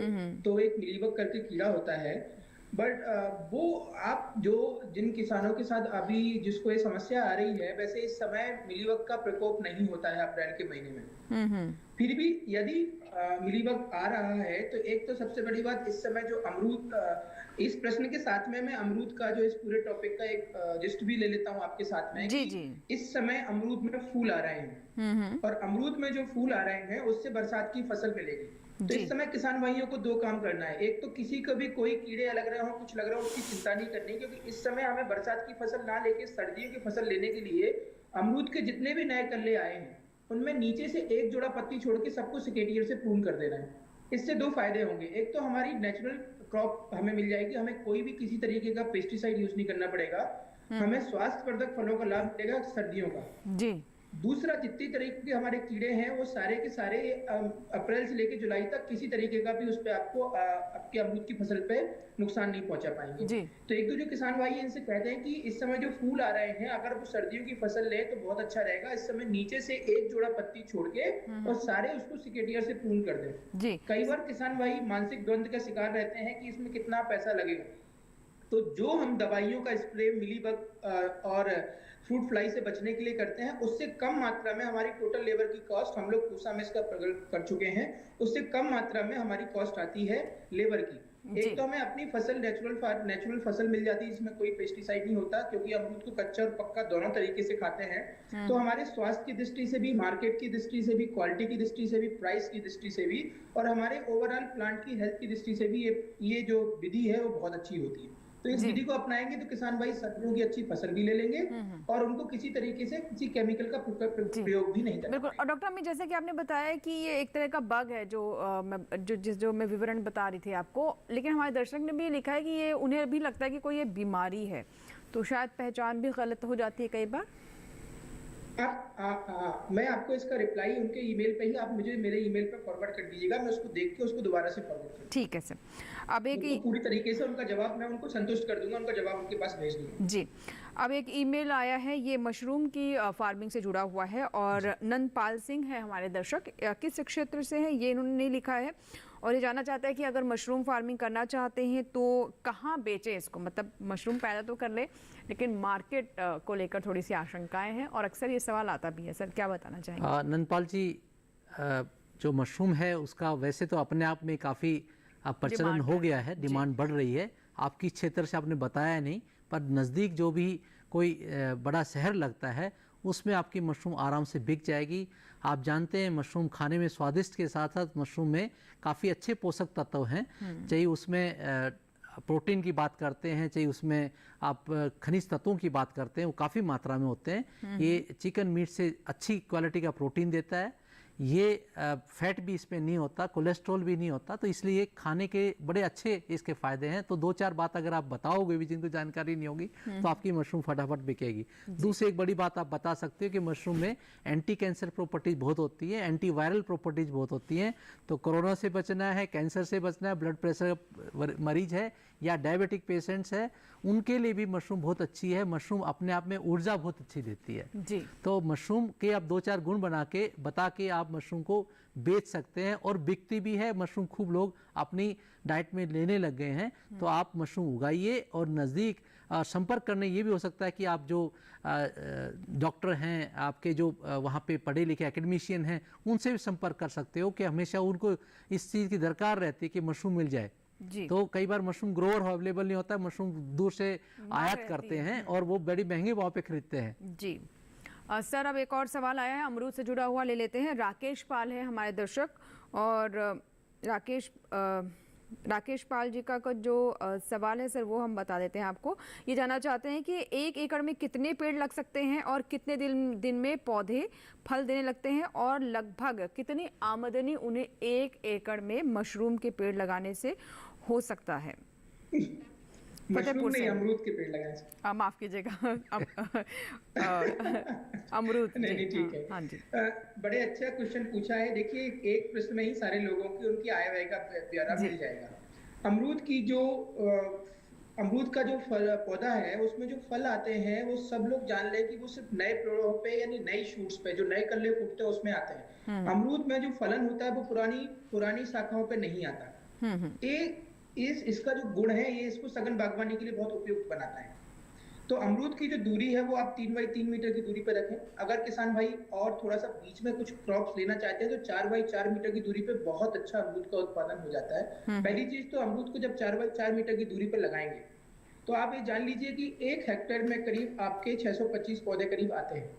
तो एक मिलीबग करके कीड़ा होता है, बट वो आप जिन किसानों के साथ अभी जिसको ये समस्या आ रही है, वैसे इस समय मिलीबग का प्रकोप नहीं होता है अप्रैल के महीने में। फिर भी यदि मिलीबग आ रहा है तो एक तो सबसे बड़ी बात इस समय जो अमरूद, इस प्रश्न के साथ में मैं अमरूद का जो इस पूरे टॉपिक का एक जिस्ट भी ले लेता हूँ आपके साथ में। जी जी। इस समय अमरूद में फूल आ रहे हैं और अमरूद में जो फूल आ रहे हैं उससे बरसात की फसल मिलेगी। तो इस समय किसान भाइयों को 2 काम करना है। एक तो किसी को भी कोई कीड़े लग रहे हो, कुछ लग रहा हो, उसकी चिंता नहीं करनी, क्योंकि इस समय हमें बरसात की फसल ना लेके सर्दियों की फसल लेने के लिए अमरूद के जितने भी नए कल्ले आए हैं उनमें नीचे से एक जोड़ा पत्ती छोड़ के सबको सिकेटियर से प्रून कर देना है। इससे 2 फायदे होंगे। एक तो हमारी नेचुरल क्रॉप हमें मिल जाएगी, हमें कोई भी किसी तरीके का पेस्टिसाइड यूज नहीं करना पड़ेगा, हमें स्वास्थ्यवर्धक फलों का लाभ मिलेगा सर्दियों का। जी। दूसरा, जितनी तरीके के हमारे कीड़े हैं वो सारे के सारे अप्रैल से लेकर जुलाई तक किसी तरीके का भी उस पे आपको आपके अमरूद की फसल पे नुकसान नहीं पहुंचा पाएंगे। जी। तो एक दो जो किसान भाई इनसे कहते हैं कि इस समय जो फूल आ रहे हैं अगर वो सर्दियों की फसल ले तो बहुत अच्छा रहेगा। इस समय नीचे से एक जोड़ा पत्ती छोड़ के और सारे उसको सिकेटियर से प्रून कर दें। जी। कई बार किसान भाई मानसिक द्वंद का शिकार रहते हैं कि इसमें कितना पैसा लगेगा, तो जो हम दवाइयों का स्प्रे मिलीबग और फ्रूट फ्लाई से बचने के लिए करते हैं उससे कम मात्रा में हमारी टोटल लेबर की कॉस्ट, हम लोग पूसा में इसका प्रगल्भ कर चुके हैं, उससे कम मात्रा में हमारी कॉस्ट आती है लेबर की। एक तो हमें अपनी फसल नेचुरल फसल मिल जाती है जिसमें कोई पेस्टिसाइड नहीं होता, क्योंकि अमरूद को कच्चा और पक्का दोनों तरीके से खाते हैं। तो हमारे स्वास्थ्य की दृष्टि से भी, मार्केट की दृष्टि से भी, क्वालिटी की दृष्टि से भी, प्राइस की दृष्टि से भी और हमारे ओवरऑल प्लांट की हेल्थ की दृष्टि से भी ये जो विधि है वो बहुत अच्छी होती है। तो इस विधि को अपनाएंगे तो किसान भाई सर्दियों की अच्छी फसल भी ले लेंगे और उनको किसी तरीके से किसी केमिकल का प्रयोग भी नहीं करना। बिल्कुल। और डॉक्टर अमित, जैसे कि आपने बताया कि ये एक तरह का बग है जो मैं विवरण बता रही थी आपको, लेकिन हमारे दर्शक ने भी लिखा है कि ये उन्हें भी लगता है कि कोई ये बीमारी है, तो शायद पहचान भी गलत हो जाती है कई बार। मैं आपको इसका रिप्लाई उनके ईमेल पे ही आप मुझे मेरे ईमेल पे फॉरवर्ड कर दीजिएगा, मैं उसको देख के उसको दोबारा से फॉरवर्ड कर दूंगा। ठीक है सर। अब एक पूरी तरीके से उनका जवाब मैं उनको संतुष्ट कर दूंगा, उनका जवाब उनके पास भेज दूंगा। जी। अब एक ईमेल आया है, ये मशरूम की फार्मिंग से जुड़ा हुआ है और नंदपाल सिंह है हमारे दर्शक, किस क्षेत्र से है ये इन्होंने लिखा है और ये जानना चाहता है कि अगर मशरूम फार्मिंग करना चाहते हैं तो कहाँ बेचें इसको, मतलब मशरूम पैदा तो कर ले लेकिन मार्केट को लेकर थोड़ी सी आशंकाएं हैं और अक्सर ये सवाल आता भी है। सर क्या बताना चाहेंगे? नंदपाल जी, जो मशरूम है उसका वैसे तो अपने आप में काफ़ी प्रचलन हो गया है, डिमांड बढ़ रही है। आपकी क्षेत्र से आपने बताया नहीं, पर नज़दीक जो भी कोई बड़ा शहर लगता है उसमें आपकी मशरूम आराम से बिक जाएगी। आप जानते हैं मशरूम खाने में स्वादिष्ट के साथ साथ मशरूम में काफ़ी अच्छे पोषक तत्व हैं, चाहे उसमें प्रोटीन की बात करते हैं, चाहे उसमें आप खनिज तत्वों की बात करते हैं, वो काफ़ी मात्रा में होते हैं। ये चिकन मीट से अच्छी क्वालिटी का प्रोटीन देता है, ये फैट भी इसमें नहीं होता, कोलेस्ट्रॉल भी नहीं होता, तो इसलिए खाने के बड़े अच्छे इसके फ़ायदे हैं। तो 2-4 बात अगर आप बताओगे भी जिनको जानकारी नहीं होगी तो आपकी मशरूम फटाफट बिकेगी। दूसरी एक बड़ी बात आप बता सकते हो कि मशरूम में एंटी कैंसर प्रॉपर्टीज़ बहुत होती है, एंटी वायरल प्रॉपर्टीज़ बहुत होती हैं। तो कोरोना से बचना है, कैंसर से बचना है, ब्लड प्रेशर मरीज है या डायबिटिक पेशेंट्स है, उनके लिए भी मशरूम बहुत अच्छी है। मशरूम अपने आप में ऊर्जा बहुत अच्छी देती है जी। तो मशरूम के आप 2-4 गुण बता के आप मशरूम को बेच सकते हैं और बिकती भी है। मशरूम खूब लोग अपनी डाइट में लेने लग गए हैं, तो आप मशरूम उगाइए और नज़दीक संपर्क करने ये भी हो सकता है कि आप जो डॉक्टर हैं, आपके जो वहाँ पे पढ़े लिखे एकेडमिशियन हैं, उनसे भी संपर्क कर सकते हो कि हमेशा उनको इस चीज़ की दरकार रहती है कि मशरूम मिल जाए। तो कई बार मशरूम ग्रोअर अवेलेबल नहीं होता, मशरूम दूर से आयात करते हैं और वो बड़ी महंगे भाव पे खरीदते हैं। जी। सर अब एक और सवाल आया है, अमरूद से जुड़ा हुआ ले लेते हैं। राकेश पाल है हमारे दर्शक और राकेश पाल जी का जो सवाल है सर वो हम बता देते हैं आपको। ये जानना चाहते हैं कि 1 एकड़ में कितने पेड़ लग सकते हैं और कितने दिन में पौधे फल देने लगते हैं और लगभग कितनी आमदनी उन्हें 1 एकड़ में मशरूम के पेड़ लगाने से हो सकता है? मशरूम नहीं, अमरूद के पेड़ लगाने से। माफ कीजिएगा, अमरूद। नहीं ठीक है। हाँ जी। बड़े अच्छा क्वेश्चन पूछा है। देखिए, एक प्रश्न में ही सारे लोगों की उनकी आय व्यय का ब्यौरा मिल जाएगा। अमरूद का जो पौधा है उसमें जो फल आते हैं वो सब लोग जान ले कि वो सिर्फ नए पेड़ों पे यानी नई शूट्स पे जो नए कल्ले फूटते हैं उसमें आते हैं। अमरूद में जो फलन होता है वो पुरानी शाखाओं पे नहीं आता। इसका जो गुण है ये इसको सघन बागवानी के लिए बहुत उपयुक्त बनाता है। तो अमरूद की जो दूरी है वो आप 3 बाई 3 मीटर की दूरी पर रखें। अगर किसान भाई और थोड़ा सा बीच में कुछ क्रॉप्स लेना चाहते हैं तो 4 बाई 4 मीटर की दूरी पे बहुत अच्छा अमरूद का उत्पादन हो जाता है। पहली चीज तो अमरूद को जब 4 बाई 4 मीटर की दूरी पर लगाएंगे तो आप ये जान लीजिए कि 1 हेक्टेयर में करीब आपके 625 पौधे करीब आते हैं।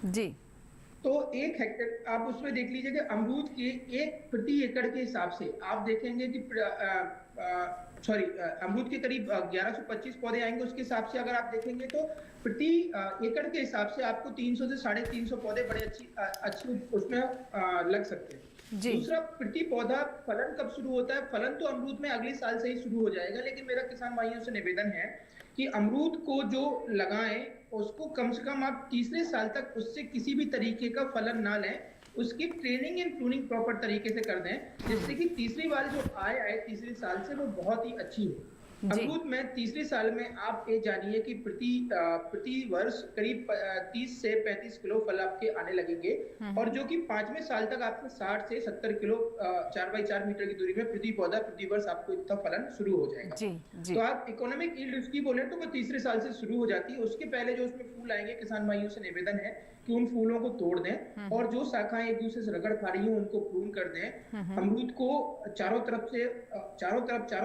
जी। तो 1 हेक्टेयर आप उसमें देख लीजिए कि अमरूद के 1 प्रति एकड़ के हिसाब से आप देखेंगे कि अमरूद के करीब 1125 पौधे आएंगे। उसके हिसाब से अगर आप देखेंगे तो प्रति एकड़ के हिसाब से आपको 300 से 350 पौधे बड़े अच्छी उसमें लग सकते हैं। दूसरा, प्रति पौधा फलन कब शुरू होता है? फलन तो अमरूद में अगले साल से ही शुरू हो जाएगा, लेकिन मेरा किसान भाइयों से निवेदन है कि अमरूद को जो लगाएं उसको कम से कम आप तीसरे साल तक उससे किसी भी तरीके का फलन ना लें, उसकी ट्रेनिंग एंड प्रूनिंग प्रॉपर तरीके से कर दें, जिससे कि तीसरी बार जो आए तीसरे साल से वो बहुत ही अच्छी हो। अमरूद में तीसरे साल में आप ये जानिए कि प्रति वर्ष करीब 30 से 35 किलो फल आपके आने लगेंगे, और जो कि 5वें साल तक आपको 60 से 70 किलो 4 बाई 4 मीटर की दूरी में प्रति पौधा प्रति वर्ष आपको इतना फलन शुरू हो जाएगा। तो आप इकोनॉमिक यील्ड उसकी बोले तो वो तीसरे साल से शुरू हो जाती है। उसके पहले जो उसमें फूल आएंगे, किसान भाइयों से निवेदन है कि उन फूलों को तोड़ दें और जो शाखाएं एक दूसरे से रगड़ खा रही हैं उनको प्रून कर दें। अमरूद को चारों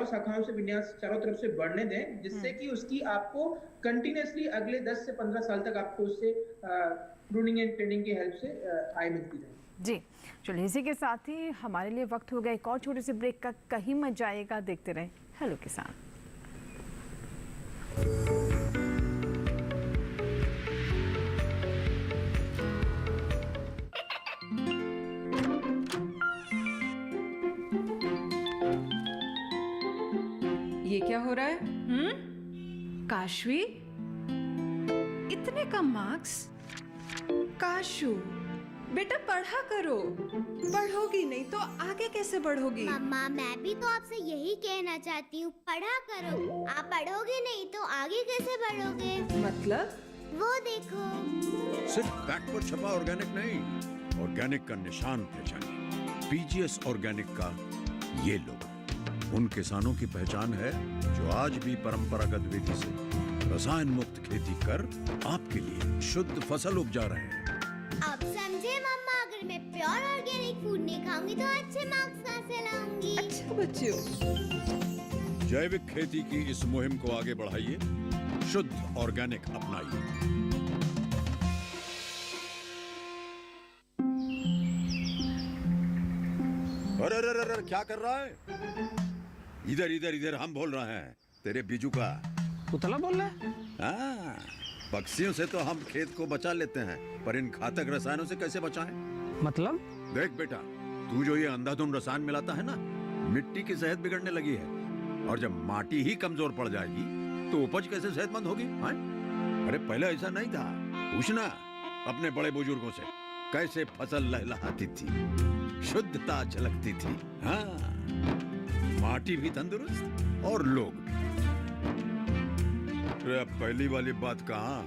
शाखाओं से विन्यास चारों तरफ से बढ़ने दें, जिससे कि उसकी आपको कंटिन्यूअसली अगले 10 से 15 साल तक आपको उससे प्रूनिंग एंड ट्रेनिंग की हेल्प से आय मिलती रहेगी। जी चलिए, इसी के साथ ही हमारे लिए वक्त हो गया एक और छोटे से ब्रेक का। कहीं मत जाइएगा, देखते रहें हेलो किसान। ये क्या हो रहा है? काशवी, इतने कम मार्क्स? काशू बेटा पढ़ा करो, पढ़ोगी नहीं तो आगे कैसे बढ़ोगी? मम्मा मैं भी तो आपसे यही कहना चाहती हूँ, पढ़ा करो। आप पढ़ोगे नहीं तो आगे कैसे बढ़ोगे? मतलब? वो देखो, सिर्फ बैक पर छपा ऑर्गेनिक नहीं, ऑर्गेनिक का निशान पहचानिए। पीजीएस ऑर्गेनिक का ये लोगो उन किसानों की पहचान है जो आज भी परंपरागत विधि से रसायन मुक्त खेती कर आपके लिए शुद्ध फसल उपजा रहे हैं। अब समझे मम्मा, अगर मैं प्योर ऑर्गेनिक फूड नहीं खाऊंगी तो अच्छे मार्क्स कहाँ से लाऊंगी? अच्छा बच्चों, जैविक खेती की इस मुहिम को आगे बढ़ाइए, शुद्ध ऑर्गेनिक अपनाइए। अरे क्या कर रहा है? इधर इधर इधर, हम बोल रहे हैं तेरे बीजू का। पुतला बोल रहा है? हाँ, पक्षियों से तो हम खेत को बचा लेते हैं, पर इन घातक रसायनों से कैसे बचाएं? मतलब? देख बेटा, तू जो ये अंधाधुंध रसायन मिलाता है ना, मिट्टी की सेहत बिगड़ने लगी है, और जब माटी ही कमजोर पड़ जाएगी तो उपज कैसे सेहतमंद होगी? हाँ? अरे पहले ऐसा नहीं था, पूछना अपने बड़े बुजुर्गों से, कैसे फसल लहलहाती थी, शुद्धता झलकती थी। हाँ, माटी भी तंदुरुस्त और लोग भी। अब पहली वाली बात कहाँ?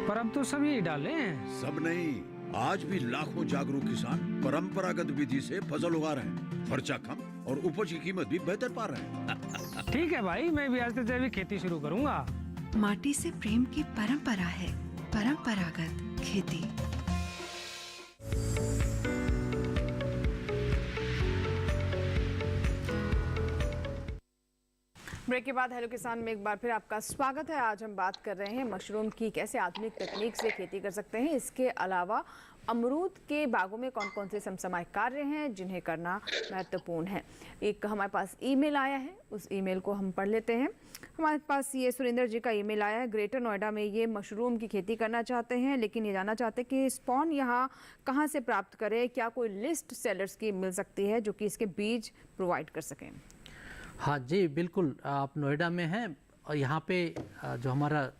पर अब तो सब यही डाले हैं। सब नहीं, आज भी लाखों जागरूक किसान परंपरागत विधि से फसल उगा रहे हैं। खर्चा कम और उपज की कीमत भी बेहतर पा रहे हैं। ठीक है भाई, मैं भी आज से जैविक खेती शुरू करूंगा। माटी से प्रेम की परंपरा है परंपरागत खेती। ब्रेक के बाद हेलो किसान में एक बार फिर आपका स्वागत है। आज हम बात कर रहे हैं मशरूम की कैसे आधुनिक तकनीक से खेती कर सकते हैं। इसके अलावा अमरूद के बागों में कौन कौन से समसामयिक कार्य हैं जिन्हें करना महत्वपूर्ण है। एक हमारे पास ईमेल आया है, उस ईमेल को हम पढ़ लेते हैं। हमारे पास ये सुरेंद्र जी का ईमेल आया है। ग्रेटर नोएडा में ये मशरूम की खेती करना चाहते हैं, लेकिन ये जानना चाहते हैं कि स्पॉन यहाँ कहाँ से प्राप्त करें। क्या कोई लिस्ट सेलर्स की मिल सकती है जो कि इसके बीज प्रोवाइड कर सकें? हाँ जी बिल्कुल, आप नोएडा में हैं और यहाँ पे जो हमारा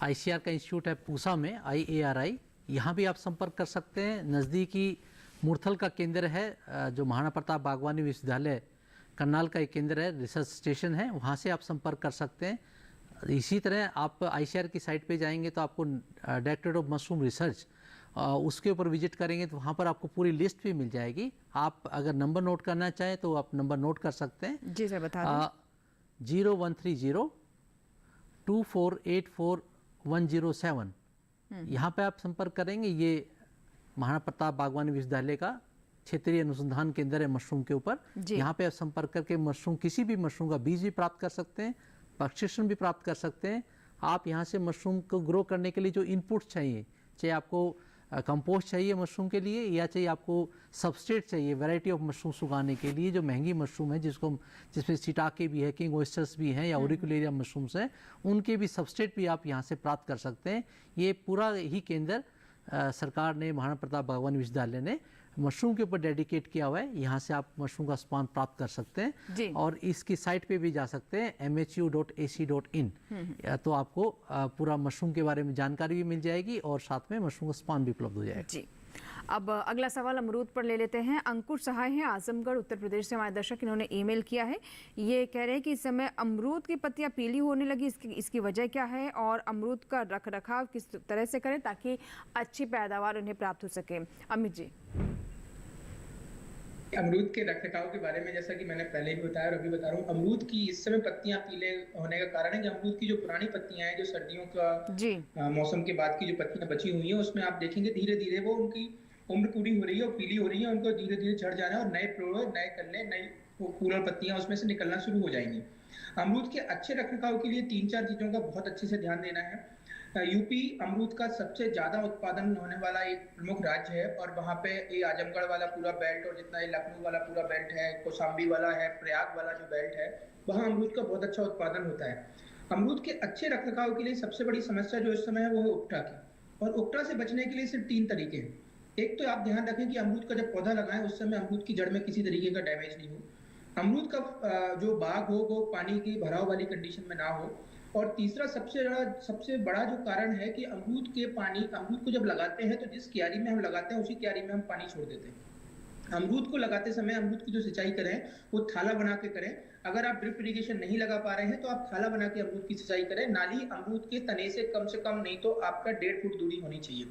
ICAR का इंस्टीट्यूट है पूसा में, IARI, यहाँ भी आप संपर्क कर सकते हैं। नज़दीकी मुरथल का केंद्र है, जो महाराणा प्रताप बागवानी विश्वविद्यालय करनाल का एक केंद्र है, रिसर्च स्टेशन है, वहाँ से आप संपर्क कर सकते हैं। इसी तरह आप ICAR की साइट पे जाएंगे तो आपको डायरेक्टरेट ऑफ मशरूम रिसर्च उसके ऊपर विजिट करेंगे तो वहाँ पर आपको पूरी लिस्ट भी मिल जाएगी। आप अगर नंबर नोट करना चाहें तो आप नंबर नोट कर सकते हैं। जी सर बता दें। 0130-2484-107 यहाँ पे आप संपर्क करेंगे। ये महाराणा प्रताप बागवानी विश्वविद्यालय का क्षेत्रीय अनुसंधान केंद्र है मशरूम के ऊपर। यहाँ पे आप संपर्क करके मशरूम, किसी भी मशरूम का बीज भी प्राप्त कर सकते हैं, प्रशिक्षण भी प्राप्त कर सकते हैं। आप यहाँ से मशरूम को ग्रो करने के लिए जो इनपुट चाहिए, चाहे आपको कंपोस्ट चाहिए मशरूम के लिए या चाहिए आपको सबस्ट्रेट चाहिए वैरायटी ऑफ मशरूम्स उगाने के लिए, जो महंगी मशरूम है जिसमें शिटाके भी है, किंग ऑयस्टर्स भी हैं या ओरिकुलेरिया मशरूम्स हैं, उनके भी सबस्ट्रेट भी आप यहाँ से प्राप्त कर सकते हैं। ये पूरा ही केंद्र सरकार ने, महाराणा प्रताप बागवानी विश्वविद्यालय ने मशरूम के ऊपर डेडिकेट किया हुआ है। यहाँ से आप मशरूम का स्पान प्राप्त कर सकते हैं और इसकी साइट पे भी जा सकते हैं mhu.ac.in। तो आपको पूरा मशरूम के बारे में जानकारी भी मिल जाएगी और साथ में मशरूम का स्पान भी उपलब्ध हो जाएगा। जी, अब अगला सवाल अमरूद पर ले लेते हैं। अंकुर सहाय हैं, आजमगढ़ उत्तर प्रदेश से हमारे दर्शक, इन्होंने ईमेल किया है। ये कह रहे हैं कि इस समय अमरूद की पत्तियां पीली होने लगी, इसकी वजह क्या है और अमरूद का रख रखाव किस तरह से करें ताकि अच्छी पैदावार उन्हें प्राप्त हो सके। अमित जी। अमरूद के रखरखाव के बारे में जैसा कि मैंने पहले भी बताया और अभी बता रहा हूँ, अमरूद की इस समय पत्तियां पीले होने का कारण है कि अमरूद की जो पुरानी पत्तियां हैं, जो सर्दियों का मौसम के बाद की जो पत्तियां बची हुई हैं, उसमें आप देखेंगे धीरे धीरे वो उनकी उम्र पूरी हो रही है और पीली हो रही है, उनको धीरे धीरे झड़ जाना है और नए पेड़, नए कल्ले, नई फूल और पत्तियां उसमें से निकलना शुरू हो जाएंगी। अमरूद के अच्छे रखरखाव के लिए 3-4 चीजों का बहुत अच्छे से ध्यान देना है। यूपी अमरूद का सबसे ज्यादा उत्पादन होने वाला एक प्रमुख राज्य है और वहाँ पे ये आजमगढ़ वाला पूरा बेल्ट और जितना ये लखनऊ वाला पूरा बेल्ट है, कौशाम्बी वाला है, प्रयाग वाला जो बेल्ट है, वहाँ अमरूद का बहुत अच्छा उत्पादन होता है। अमरूद के अच्छे रखरखाव के लिए सबसे बड़ी समस्या जो इस समय है वो है उकठा की, और उकठा से बचने के लिए सिर्फ 3 तरीके हैं। एक तो आप ध्यान रखें कि अमरूद का जब पौधा लगाएं उस समय अमरूद की जड़ में किसी तरीके का डैमेज नहीं हो, अमरूद का जो बाग हो वो पानी की भराव वाली कंडीशन में ना हो, और तीसरा सबसे बड़ा जो कारण है कि अमरूद को जब लगाते हैं तो जिस क्यारी में हम लगाते हैं उसी क्यारी में हम पानी छोड़ देते हैं। अमरूद को लगाते समय अमरूद की जो सिंचाई करें वो थाला बना के करें। अगर आप ड्रिप इरिगेशन नहीं लगा पा रहे हैं तो आप थाला बना के अमरूद की सिंचाई करें। नाली अमरूद के तने से कम नहीं तो आपका 1.5 फुट दूरी होनी चाहिए।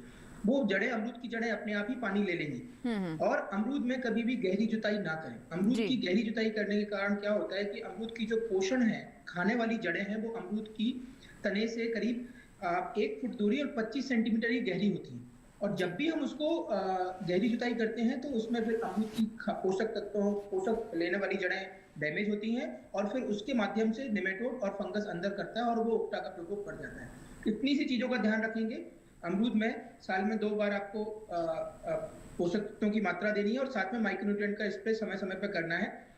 वो अमरूद की जड़ें अपने आप ही पानी ले लेंगी। और अमरूद में कभी भी गहरी जुताई ना करें। अमरूद की गहरी जुताई करने के कारण क्या होता है कि अमरूद की जो पोषण है, खाने वाली जड़ें हैं, वो अमरूद की तने से करीब 1 फुट दूरी और 25 सेंटीमीटर ही गहरी होती है। और जब भी हम उसको गहरी जुताई करते हैं तो उसमें फिर अमरूद की पोषक लेने वाली जड़ें डैमेज होती हैं और फिर उसके माध्यम से नेमेटोड और फंगस अंदर करता है और वो उकठा का प्रकोप बढ़ जाता है। इतनी सी चीजों का ध्यान रखेंगे। अमरूद में साल में 2 बार आपको पोषक तत्वों की मात्रा देनी है और साथ में माइक्रोन्यूट्रिएंट का स्प्रे समय समय पर करना है।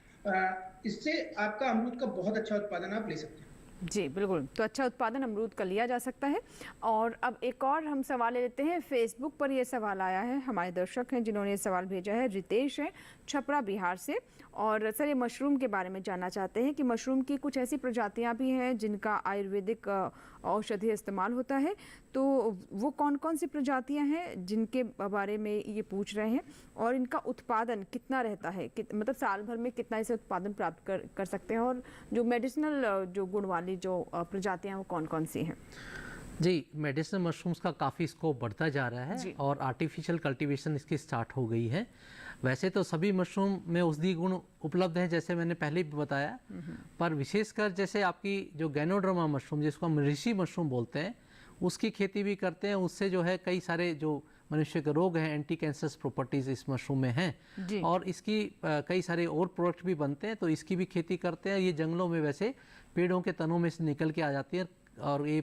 इससे आपका अमरूद का बहुत अच्छा उत्पादन आप ले सकते हैं। जी बिल्कुल, तो अच्छा उत्पादन अमरूद का लिया जा सकता है। और अब एक और हम सवाल ले लेते हैं। फेसबुक पर ये सवाल आया है, हमारे दर्शक हैं जिन्होंने ये सवाल भेजा है, रितेश है छपरा बिहार से। और सर ये मशरूम के बारे में जानना चाहते हैं कि मशरूम की कुछ ऐसी प्रजातियां भी हैं जिनका आयुर्वेदिक औषधि इस्तेमाल होता है, तो वो कौन कौन सी प्रजातियां हैं जिनके बारे में ये पूछ रहे हैं और इनका उत्पादन कितना रहता है, मतलब साल भर में कितना इसे उत्पादन प्राप्त कर सकते हैं, और जो मेडिसिनल जो गुण वाली जो प्रजातियां हैं वो कौन कौन सी हैं? जी, मेडिसिनल मशरूम्स का काफ़ी स्कोप बढ़ता जा रहा है और आर्टिफिशियल कल्टीवेशन इसकी स्टार्ट हो गई है। वैसे तो सभी मशरूम में औषधीय गुण उपलब्ध हैं जैसे मैंने पहले भी बताया, पर विशेषकर जैसे आपकी जो गैनोड्रामा मशरूम जिसको हम ऋषि मशरूम बोलते हैं उसकी खेती भी करते हैं। उससे जो है कई सारे जो मनुष्य के रोग हैं, एंटी कैंसरस प्रॉपर्टीज़ इस मशरूम में हैं और इसकी कई सारे और प्रोडक्ट भी बनते हैं, तो इसकी भी खेती करते हैं। ये जंगलों में वैसे पेड़ों के तनों में से निकल के आ जाती है और ये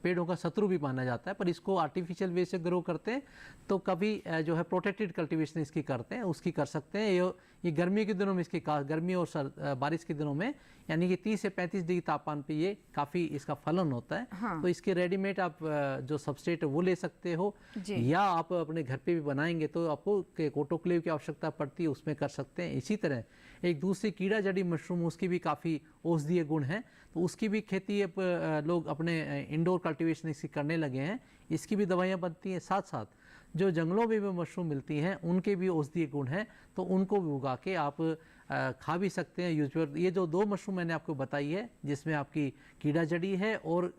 पेड़ों का शत्रु भी माना जाता है, पर इसको आर्टिफिशियल वे से ग्रो करते हैं। तो कभी जो है प्रोटेक्टेड कल्टीवेशन इसकी करते हैं, उसकी कर सकते हैं। ये गर्मी के दिनों में इसकी गर्मी और बारिश के दिनों में यानी कि 30 से 35 डिग्री तापमान पे ये काफ़ी इसका फलन होता है। हाँ। तो इसके रेडीमेड आप जो सबस्ट्रेट है वो ले सकते हो या आप अपने घर पे भी बनाएंगे तो आपको ऑटोक्लेव की आवश्यकता पड़ती है, उसमें कर सकते हैं। इसी तरह एक दूसरी कीड़ा जड़ी मशरूम, उसकी भी काफ़ी औषधीय गुण हैं, तो उसकी भी खेती लोग अपने इंडोर कल्टीवेशन इसकी करने लगे हैं। इसकी भी दवाइयाँ बनती हैं। साथ साथ जो जंगलों में भी मशरूम मिलती हैं उनके भी औषधीय गुण हैं, तो उनको भी उगा के आप खा भी सकते हैं यूज पर। ये जो 2 मशरूम मैंने आपको बताई है जिसमें आपकी कीड़ा जड़ी है और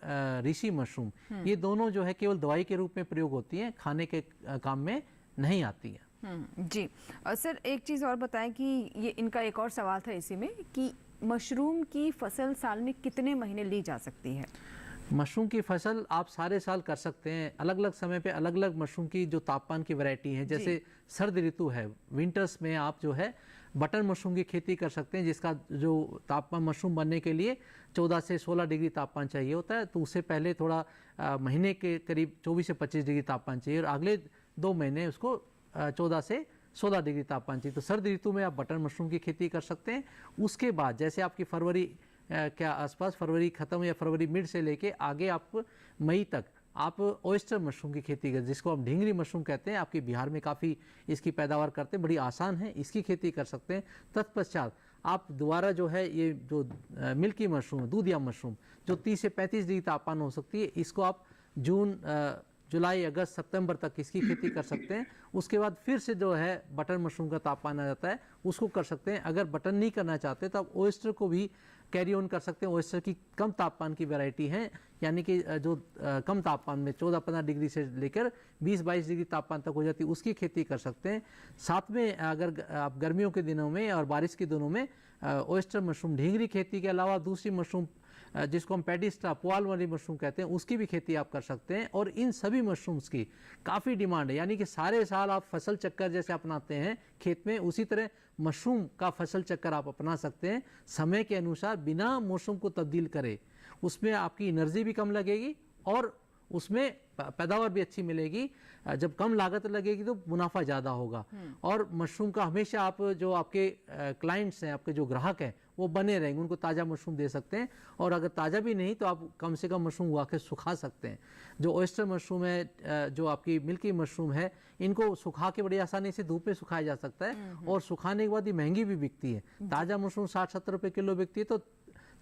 ऋषि मशरूम, ये दोनों जो है केवल दवाई के रूप में प्रयोग होती हैं, खाने के काम में नहीं आती हैं। जी सर, एक चीज़ और बताएं कि ये इनका एक और सवाल था इसी में कि मशरूम की फसल साल में कितने महीने ली जा सकती है? मशरूम की फसल आप सारे साल कर सकते हैं। अलग अलग समय पे अलग अलग मशरूम की जो तापमान की वैरायटी है, जैसे सर्द ऋतु है, विंटर्स में आप जो है बटन मशरूम की खेती कर सकते हैं, जिसका जो तापमान मशरूम बनने के लिए 14 से 16 डिग्री तापमान चाहिए होता है। तो उससे पहले थोड़ा महीने के करीब 24 से 25 डिग्री तापमान चाहिए और अगले 2 महीने उसको 14 से 16 डिग्री तापमान चाहिए। तो सर्द ऋतु में आप बटन मशरूम की खेती कर सकते हैं। उसके बाद जैसे आपकी फरवरी के आसपास, फरवरी ख़त्म या फरवरी मिड से लेके आगे आप मई तक आप ऑयस्टर मशरूम की खेती करें, जिसको हम ढींगरी मशरूम कहते हैं। आपके बिहार में काफ़ी इसकी पैदावार करते हैं, बड़ी आसान है, इसकी खेती कर सकते हैं। तत्पश्चात आप दोबारा जो है ये जो मिल्की मशरूम, दूधिया मशरूम, जो 30 से 35 डिग्री तापमान हो सकती है, इसको आप जून, जुलाई, अगस्त, सितंबर तक इसकी खेती कर सकते हैं। उसके बाद फिर से जो है बटन मशरूम का तापमान आ जाता है, उसको कर सकते हैं। अगर बटन नहीं करना चाहते तो आप ऑयस्टर को भी कैरी ऑन कर सकते हैं। ऑयस्टर की कम तापमान की वैरायटी है, यानी कि जो कम तापमान में 14-15 डिग्री से लेकर 20-22 डिग्री तापमान तक हो जाती है, उसकी खेती कर सकते हैं। साथ में अगर आप गर्मियों के दिनों में और बारिश के दिनों में ऑयस्टर मशरूम, ढींगरी खेती के अलावा दूसरी मशरूम जिसको हम पेडिस्टा, पुआल वाली मशरूम कहते हैं, उसकी भी खेती आप कर सकते हैं। और इन सभी मशरूम्स की काफ़ी डिमांड है, यानी कि सारे साल आप फसल चक्कर जैसे अपनाते हैं खेत में, उसी तरह मशरूम का फसल चक्कर आप अपना सकते हैं समय के अनुसार, बिना मौसम को तब्दील करे। उसमें आपकी एनर्जी भी कम लगेगी और उसमें पैदावार भी अच्छी मिलेगी। जब कम लागत लगेगी तो मुनाफा ज़्यादा होगा। और मशरूम का हमेशा आप जो आपके क्लाइंट्स हैं, आपके जो ग्राहक हैं, वो बने रहेंगे, उनको ताज़ा मशरूम दे सकते हैं। और अगर ताज़ा भी नहीं तो आप कम से कम मशरूम उगा के सुखा सकते हैं। जो ऑयस्टर मशरूम है, जो आपकी मिल्की मशरूम है, इनको सुखा के बड़ी आसानी से धूप में सुखाया जा सकता है और सुखाने के बाद ये महंगी भी बिकती है। ताज़ा मशरूम 60-70 रुपये किलो बिकती है, तो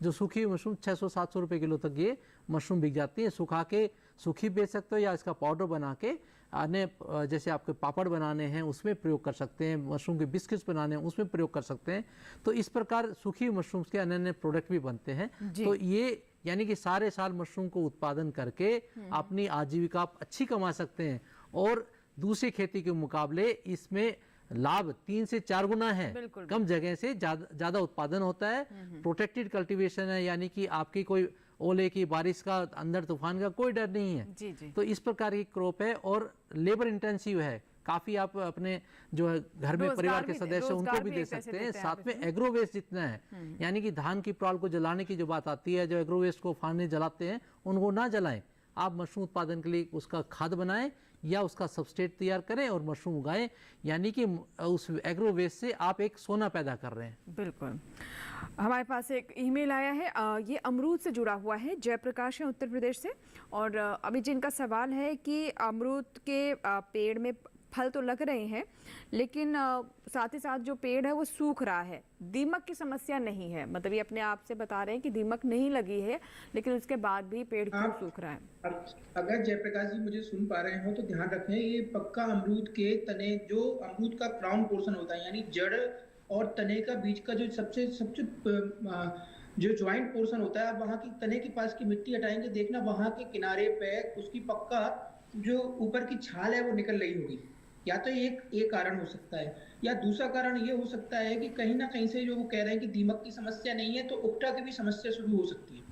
जो सूखी हुई मशरूम 600-700 रुपये किलो तक ये मशरूम बिक जाती है। सुखा के सूखी बेच सकते हो या इसका पाउडर बना के अन्य जैसे आपके पापड़ बनाने हैं उसमें प्रयोग कर सकते हैं, मशरूम के बिस्किट्स बनाने हैं उसमें प्रयोग कर सकते हैं। तो इस प्रकार सूखी मशरूम्स के अन्य प्रोडक्ट भी बनते हैं। तो ये यानी कि सारे साल मशरूम को उत्पादन करके अपनी आजीविका आप अच्छी कमा सकते हैं। और दूसरी खेती के मुकाबले इसमें लाभ 3 से 4 गुना है। कम जगह से ज्यादा उत्पादन होता है। प्रोटेक्टेड कल्टीवेशन है, यानी कि आपकी कोई ओले की, बारिश का, अंदर तूफान का कोई डर नहीं है। तो इस प्रकार की क्रॉप है और लेबर इंटेंसिव है काफ़ी। आप अपने जो है घर में परिवार के सदस्य उनको भी दे सकते हैं। साथ में एग्रो वेस्ट जितना है, यानी कि धान की पराल को जलाने की जो बात आती है, जो एग्रो वेस्ट को फाड़ने जलाते हैं, उनको ना जलाएं। आप मशरूम उत्पादन के लिए उसका खाद बनाएं या उसका सबस्ट्रेट तैयार करें और मशरूम उगाएं, यानी कि उस एग्रो वेस्ट से आप एक सोना पैदा कर रहे हैं। बिल्कुल। हमारे पास एक ईमेल आया है, ये अमरूद से जुड़ा हुआ है, जयप्रकाश है उत्तर प्रदेश से। और अभी जिनका सवाल है कि अमरूद के पेड़ में फल तो लग रहे हैं, लेकिन साथ ही साथ जो पेड़ है वो सूख रहा है। दीमक की समस्या नहीं है, मतलब ये अपने आप से बता रहे हैं कि दीमक नहीं लगी है, लेकिन उसके बाद भी पेड़ क्यों सूख रहा है। अगर जयप्रकाश जी मुझे सुन पा रहे हो तो ध्यान रखें, ये पक्का अमरूद के तने, जो अमरूद का क्राउन पोर्शन होता है, यानी जड़ और तने का बीच का जो सबसे जो ज्वाइंट पोर्शन होता है, आप वहाँ की तने के पास की मिट्टी हटाएंगे, देखना वहाँ के किनारे पे उसकी पक्का जो ऊपर की छाल है वो निकल रही होगी। या तो एक कारण हो सकता है, या दूसरा कारण ये हो सकता है कि कहीं ना कहीं से जो वो कह रहे हैं कि दीमक की समस्या नहीं है, तो उकटा की भी समस्या शुरू हो सकती है।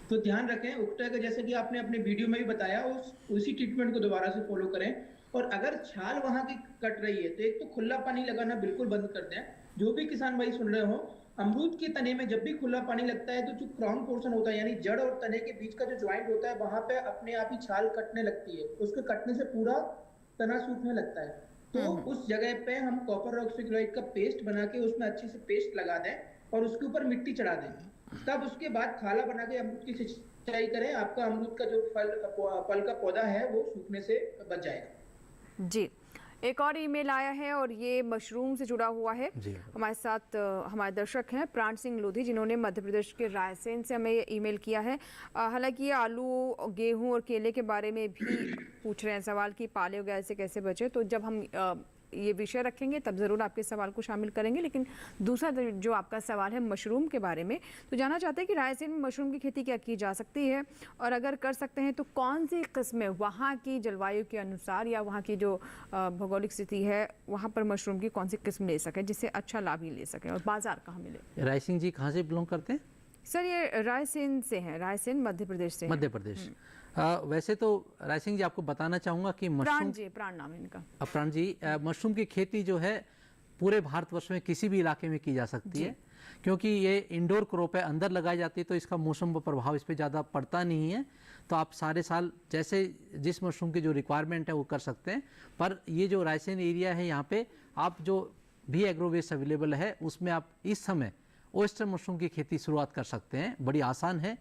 तो ध्यान रखें, उकटा का जैसे कि आपने अपने वीडियो में भी बताया, उसी ट्रीटमेंट को दोबारा से फॉलो करें। और अगर छाल वहां की कट रही है तो एक तो खुला पानी लगाना बिल्कुल बंद कर दें। जो भी किसान भाई सुन रहे हो, अमरूद के तने में जब भी खुला पानी लगता है तो जो क्राउन पोर्शन होता है, यानी जड़ और तने के बीच का जो ज्वाइंट होता है, वहां पे अपने आप ही छाल कटने लगती है। उसके कटने से पूरा तना सूखने लगता है। तो उस जगह पे हम कॉपर ऑक्सीक्लोराइड का पेस्ट बना के उसमें अच्छे से पेस्ट लगा दें और उसके ऊपर मिट्टी चढ़ा दें। तब उसके बाद खाला बना के अमरूद की सिंचाई करें। आपका अमरूद का जो फल का पौधा है वो सूखने से बच जाएगा। जी, एक और ईमेल आया है और ये मशरूम से जुड़ा हुआ है। हमारे साथ हमारे दर्शक हैं प्राण सिंह लोधी, जिन्होंने मध्य प्रदेश के रायसेन से हमें ईमेल किया है। हालांकि ये आलू, गेहूं और केले के बारे में भी पूछ रहे हैं सवाल कि पाले वगैरह से कैसे बचे। तो जब हम ये विषय रखेंगे तब ज़रूर आपके सवाल को शामिल करेंगे। लेकिन दूसरा जो आपका सवाल है मशरूम के बारे में, तो जानना चाहते हैं कि रायसेन में मशरूम की खेती क्या की जा सकती है, और अगर कर सकते हैं तो कौन सी किस्में वहाँ की जलवायु के अनुसार या वहाँ की जो भौगोलिक स्थिति है वहाँ पर मशरूम की कौन सी किस्म ले सकें जिससे अच्छा लाभ ही ले सकें, और बाज़ार कहाँ मिले। रायसेन जी कहाँ से बिलोंग करते हैं? सर ये रायसेन से हैं, रायसेन मध्य प्रदेश से। मध्य प्रदेश। वैसे तो रायसेन जी आपको बताना चाहूँगा कि मशरूम, प्राण नाम है इनका। प्राण जी, मशरूम की खेती जो है पूरे भारतवर्ष में किसी भी इलाके में की जा सकती है, क्योंकि ये इंडोर क्रॉप है, अंदर लगाई जाती है, तो इसका मौसम पर प्रभाव इस पर ज़्यादा पड़ता नहीं है। तो आप सारे साल जैसे जिस मशरूम की जो रिक्वायरमेंट है वो कर सकते हैं। पर ये जो रायसेन एरिया है यहाँ पे आप जो भी एग्रो वेस्ट अवेलेबल है उसमें आप इस समय ओयस्टर मशरूम की खेती शुरुआत कर सकते हैं। बड़ी आसान है,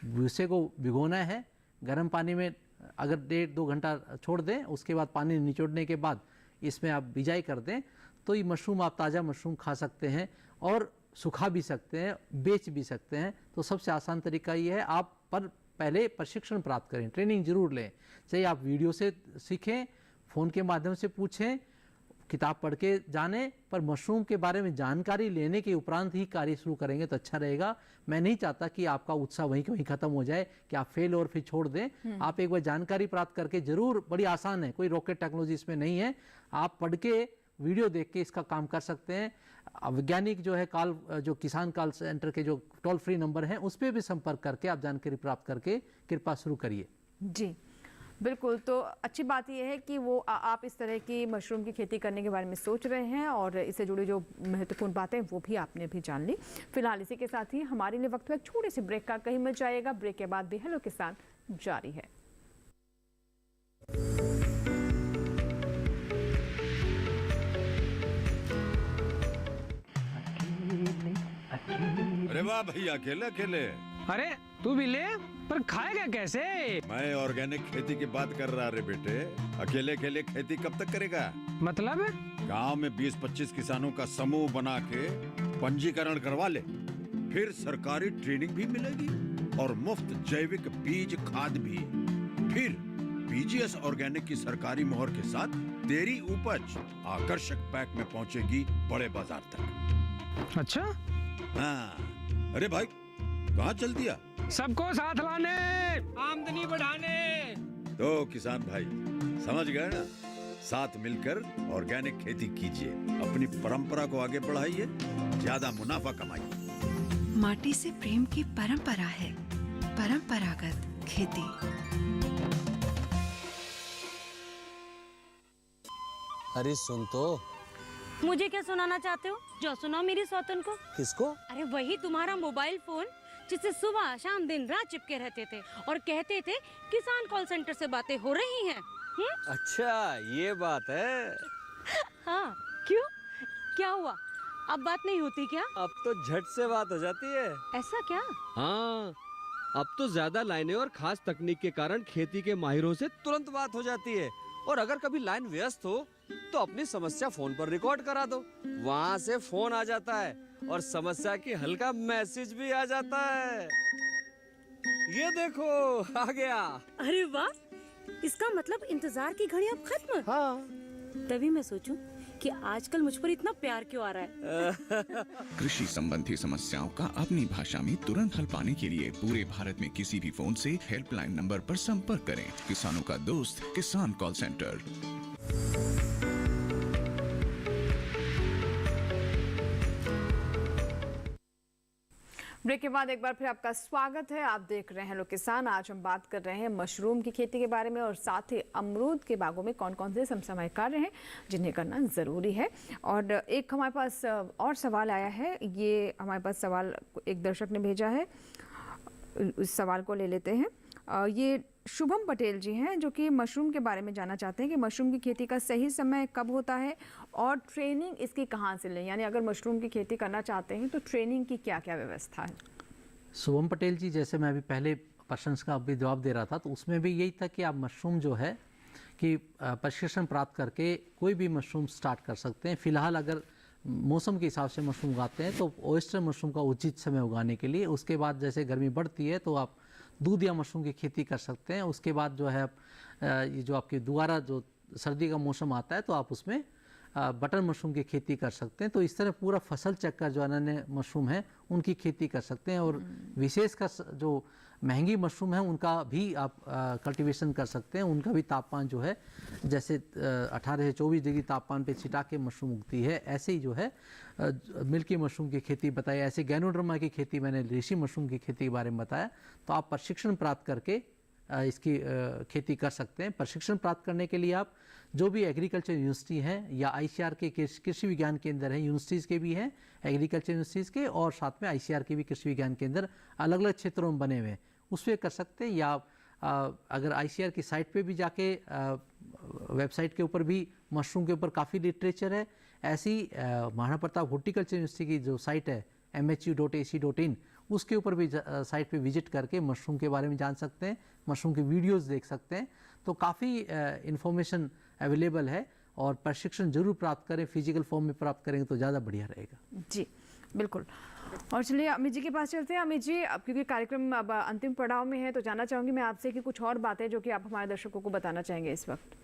भूसे को भिगोना है, गर्म पानी में अगर 1.5-2 घंटा छोड़ दें, उसके बाद पानी निचोड़ने के बाद इसमें आप बिजाई कर दें, तो ये मशरूम आप ताज़ा मशरूम खा सकते हैं और सुखा भी सकते हैं, बेच भी सकते हैं। तो सबसे आसान तरीका ये है, आप पर पहले प्रशिक्षण प्राप्त करें, ट्रेनिंग जरूर लें, चाहे आप वीडियो से सीखें, फ़ोन के माध्यम से पूछें, किताब पढ़ के जानें, पर मशरूम के बारे में जानकारी लेने के उपरांत ही कार्य शुरू करेंगे तो अच्छा रहेगा। मैं नहीं चाहता कि आपका उत्साह वहीं के वहीं खत्म हो जाए, कि आप फेल और फिर छोड़ दें। आप एक बार जानकारी प्राप्त करके जरूर, बड़ी आसान है, कोई रॉकेट टेक्नोलॉजी इसमें नहीं है, आप पढ़ के वीडियो देख के इसका काम कर सकते हैं। वैज्ञानिक जो है जो किसान कॉल सेंटर के जो टोल फ्री नंबर हैं उस पर भी संपर्क करके आप जानकारी प्राप्त करके कृपया शुरू करिए। जी बिल्कुल, तो अच्छी बात यह है कि वो आप इस तरह की मशरूम की खेती करने के बारे में सोच रहे हैं और इससे जुड़ी जो महत्वपूर्ण बातें वो भी आपने भी जान ली। फिलहाल इसी के साथ ही हमारे लिए वक्त है एक छोटे से ब्रेक का, कहीं मत जाइएगा, ब्रेक के बाद भी हेलो किसान जारी है। अरे वाह भैया, अकेले अकेले। अरे तू भी ले, पर खाएगा कैसे? मैं ऑर्गेनिक खेती की बात कर रहा रे बेटे। अकेले अकेले खेती कब तक करेगा? मतलब गांव में 20-25 किसानों का समूह बना के पंजीकरण करवा ले, फिर सरकारी ट्रेनिंग भी मिलेगी और मुफ्त जैविक बीज खाद भी। फिर बीजीएस ऑर्गेनिक की सरकारी मोहर के साथ तेरी उपज आकर्षक पैक में पहुंचेगी बड़े बाजार तक। अच्छा? हाँ। अरे भाई कहाँ चल दिया? सबको साथ लाने, आमदनी बढ़ाने। तो किसान भाई समझ गए ना, साथ मिलकर ऑर्गेनिक खेती कीजिए, अपनी परंपरा को आगे बढ़ाइए, ज्यादा मुनाफा कमाइए। माटी से प्रेम की परंपरा है परंपरागत खेती। अरे सुन तो। मुझे क्या सुनाना चाहते हो? जो सुनाओ मेरी सौतन को। किसको? अरे वही तुम्हारा मोबाइल फोन जिससे सुबह शाम दिन रात चिपके रहते थे और कहते थे किसान कॉल सेंटर से बातें हो रही हैं। अच्छा ये बात है। हाँ क्यों, क्या हुआ? अब बात नहीं होती क्या? अब तो झट से बात हो जाती है। ऐसा क्या? हाँ, अब तो ज्यादा लाइनें और खास तकनीक के कारण खेती के माहिरों से तुरंत बात हो जाती है। और अगर कभी लाइन व्यस्त हो तो अपनी समस्या फोन पर रिकॉर्ड करा दो, वहाँ से फोन आ जाता है और समस्या की हल का मैसेज भी आ जाता है। ये देखो आ गया। अरे वाह, इसका मतलब इंतजार की घड़ी अब खत्म। हाँ। तभी मैं सोचूं कि आजकल मुझ पर इतना प्यार क्यों आ रहा है। कृषि संबंधी समस्याओं का अपनी भाषा में तुरंत हल पाने के लिए पूरे भारत में किसी भी फोन से हेल्पलाइन नंबर पर संपर्क करें। किसानों का दोस्त किसान कॉल सेंटर। ब्रेक के बाद एक बार फिर आपका स्वागत है। आप देख रहे हैं हेलो किसान। आज हम बात कर रहे हैं मशरूम की खेती के बारे में और साथ ही अमरूद के बागों में कौन कौन से समसामयिक कार्य हैं जिन्हें करना ज़रूरी है। और एक हमारे पास और सवाल आया है, ये हमारे पास सवाल एक दर्शक ने भेजा है, उस सवाल को ले लेते हैं। ये शुभम पटेल जी हैं जो कि मशरूम के बारे में जानना चाहते हैं कि मशरूम की खेती का सही समय कब होता है और ट्रेनिंग इसकी कहाँ से लें, यानी अगर मशरूम की खेती करना चाहते हैं तो ट्रेनिंग की क्या क्या व्यवस्था है। शुभम पटेल जी, जैसे मैं अभी पहले प्रश्न का अभी जवाब दे रहा था तो उसमें भी यही था कि आप मशरूम जो है कि प्रशिक्षण प्राप्त करके कोई भी मशरूम स्टार्ट कर सकते हैं। फ़िलहाल अगर मौसम के हिसाब से मशरूम उगाते हैं तो ओयस्टर मशरूम का उचित समय उगाने के लिए, उसके बाद जैसे गर्मी बढ़ती है तो आप दूध या मशरूम की खेती कर सकते हैं। उसके बाद जो है ये जो आपकी दोबारा जो सर्दी का मौसम आता है तो आप उसमें बटन मशरूम की खेती कर सकते हैं। तो इस तरह पूरा फसल चक्कर जो अनन्य मशरूम है उनकी खेती कर सकते हैं। और विशेषकर जो महंगी मशरूम है उनका भी आप कल्टीवेशन कर सकते हैं। उनका भी तापमान जो है जैसे 18 से 24 डिग्री तापमान पे छिटा के मशरूम उगती है, ऐसे ही जो है मिल्की मशरूम की खेती बताई, ऐसे गैनोड्रमा की खेती मैंने ऋषि मशरूम की खेती के बारे में बताया। तो आप प्रशिक्षण प्राप्त करके इसकी खेती कर सकते हैं। प्रशिक्षण प्राप्त करने के लिए आप जो भी एग्रीकल्चर यूनिवर्सिटी हैं या आईसीआर के कृषि विज्ञान केंद्र हैं, यूनिवर्सिटीज़ के भी हैं एग्रीकल्चर यूनिवर्सिटीज़ के, और साथ में आईसीआर के भी कृषि विज्ञान केंद्र अलग अलग क्षेत्रों में बने हुए हैं, उस पर कर सकते हैं। या अगर आईसीआर की साइट पे भी जाके वेबसाइट के ऊपर भी मशरूम के ऊपर काफ़ी लिटरेचर है। ऐसी महाराणा प्रताप हॉर्टिकल्चर यूनिवर्सिटी की जो साइट है mhu.ac.in, उसके ऊपर भी साइट पे विजिट करके मशरूम के बारे में जान सकते हैं, मशरूम के वीडियोस देख सकते हैं। तो काफ़ी इन्फॉर्मेशन अवेलेबल है और प्रशिक्षण जरूर प्राप्त करें, फिजिकल फॉर्म में प्राप्त करेंगे तो ज़्यादा बढ़िया रहेगा। जी बिल्कुल। और चलिए अमित जी के पास चलते हैं। अमित जी, अब क्योंकि कार्यक्रम अब अंतिम पड़ाव में है तो जानना चाहूँगी मैं आपसे कि कुछ और बातें जो कि आप हमारे दर्शकों को बताना चाहेंगे इस वक्त।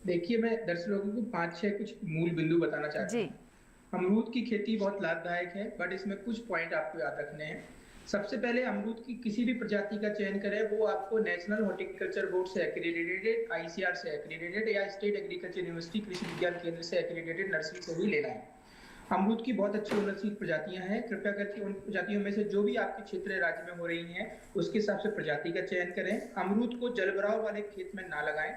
देखिए, मैं दर्शकों को 5-6 कुछ मूल बिंदु बताना चाहता हूँ। अमरूद की खेती बहुत लाभदायक है, बट इसमें कुछ पॉइंट आपको याद रखने हैं। सबसे पहले अमरूद की किसी भी प्रजाति का चयन करें, वो आपको नेशनल हॉर्टिकल्चर बोर्ड से एक्रेडिटेड, आईसीआर से एक्रेडिटेड या स्टेट एग्रीकल्चर यूनिवर्सिटी कृषि विज्ञान केंद्र से एक्रेडिटेड नर्सरी से ही लेना है। अमरूद की बहुत अच्छी उन्नतशील प्रजातियां हैं। कृपया करके उन प्रजातियों में से जो भी आपके क्षेत्र राज्य में हो रही हैं उसके हिसाब से प्रजाति का चयन करें। अमरूद को जलभराव वाले खेत में ना लगाएं।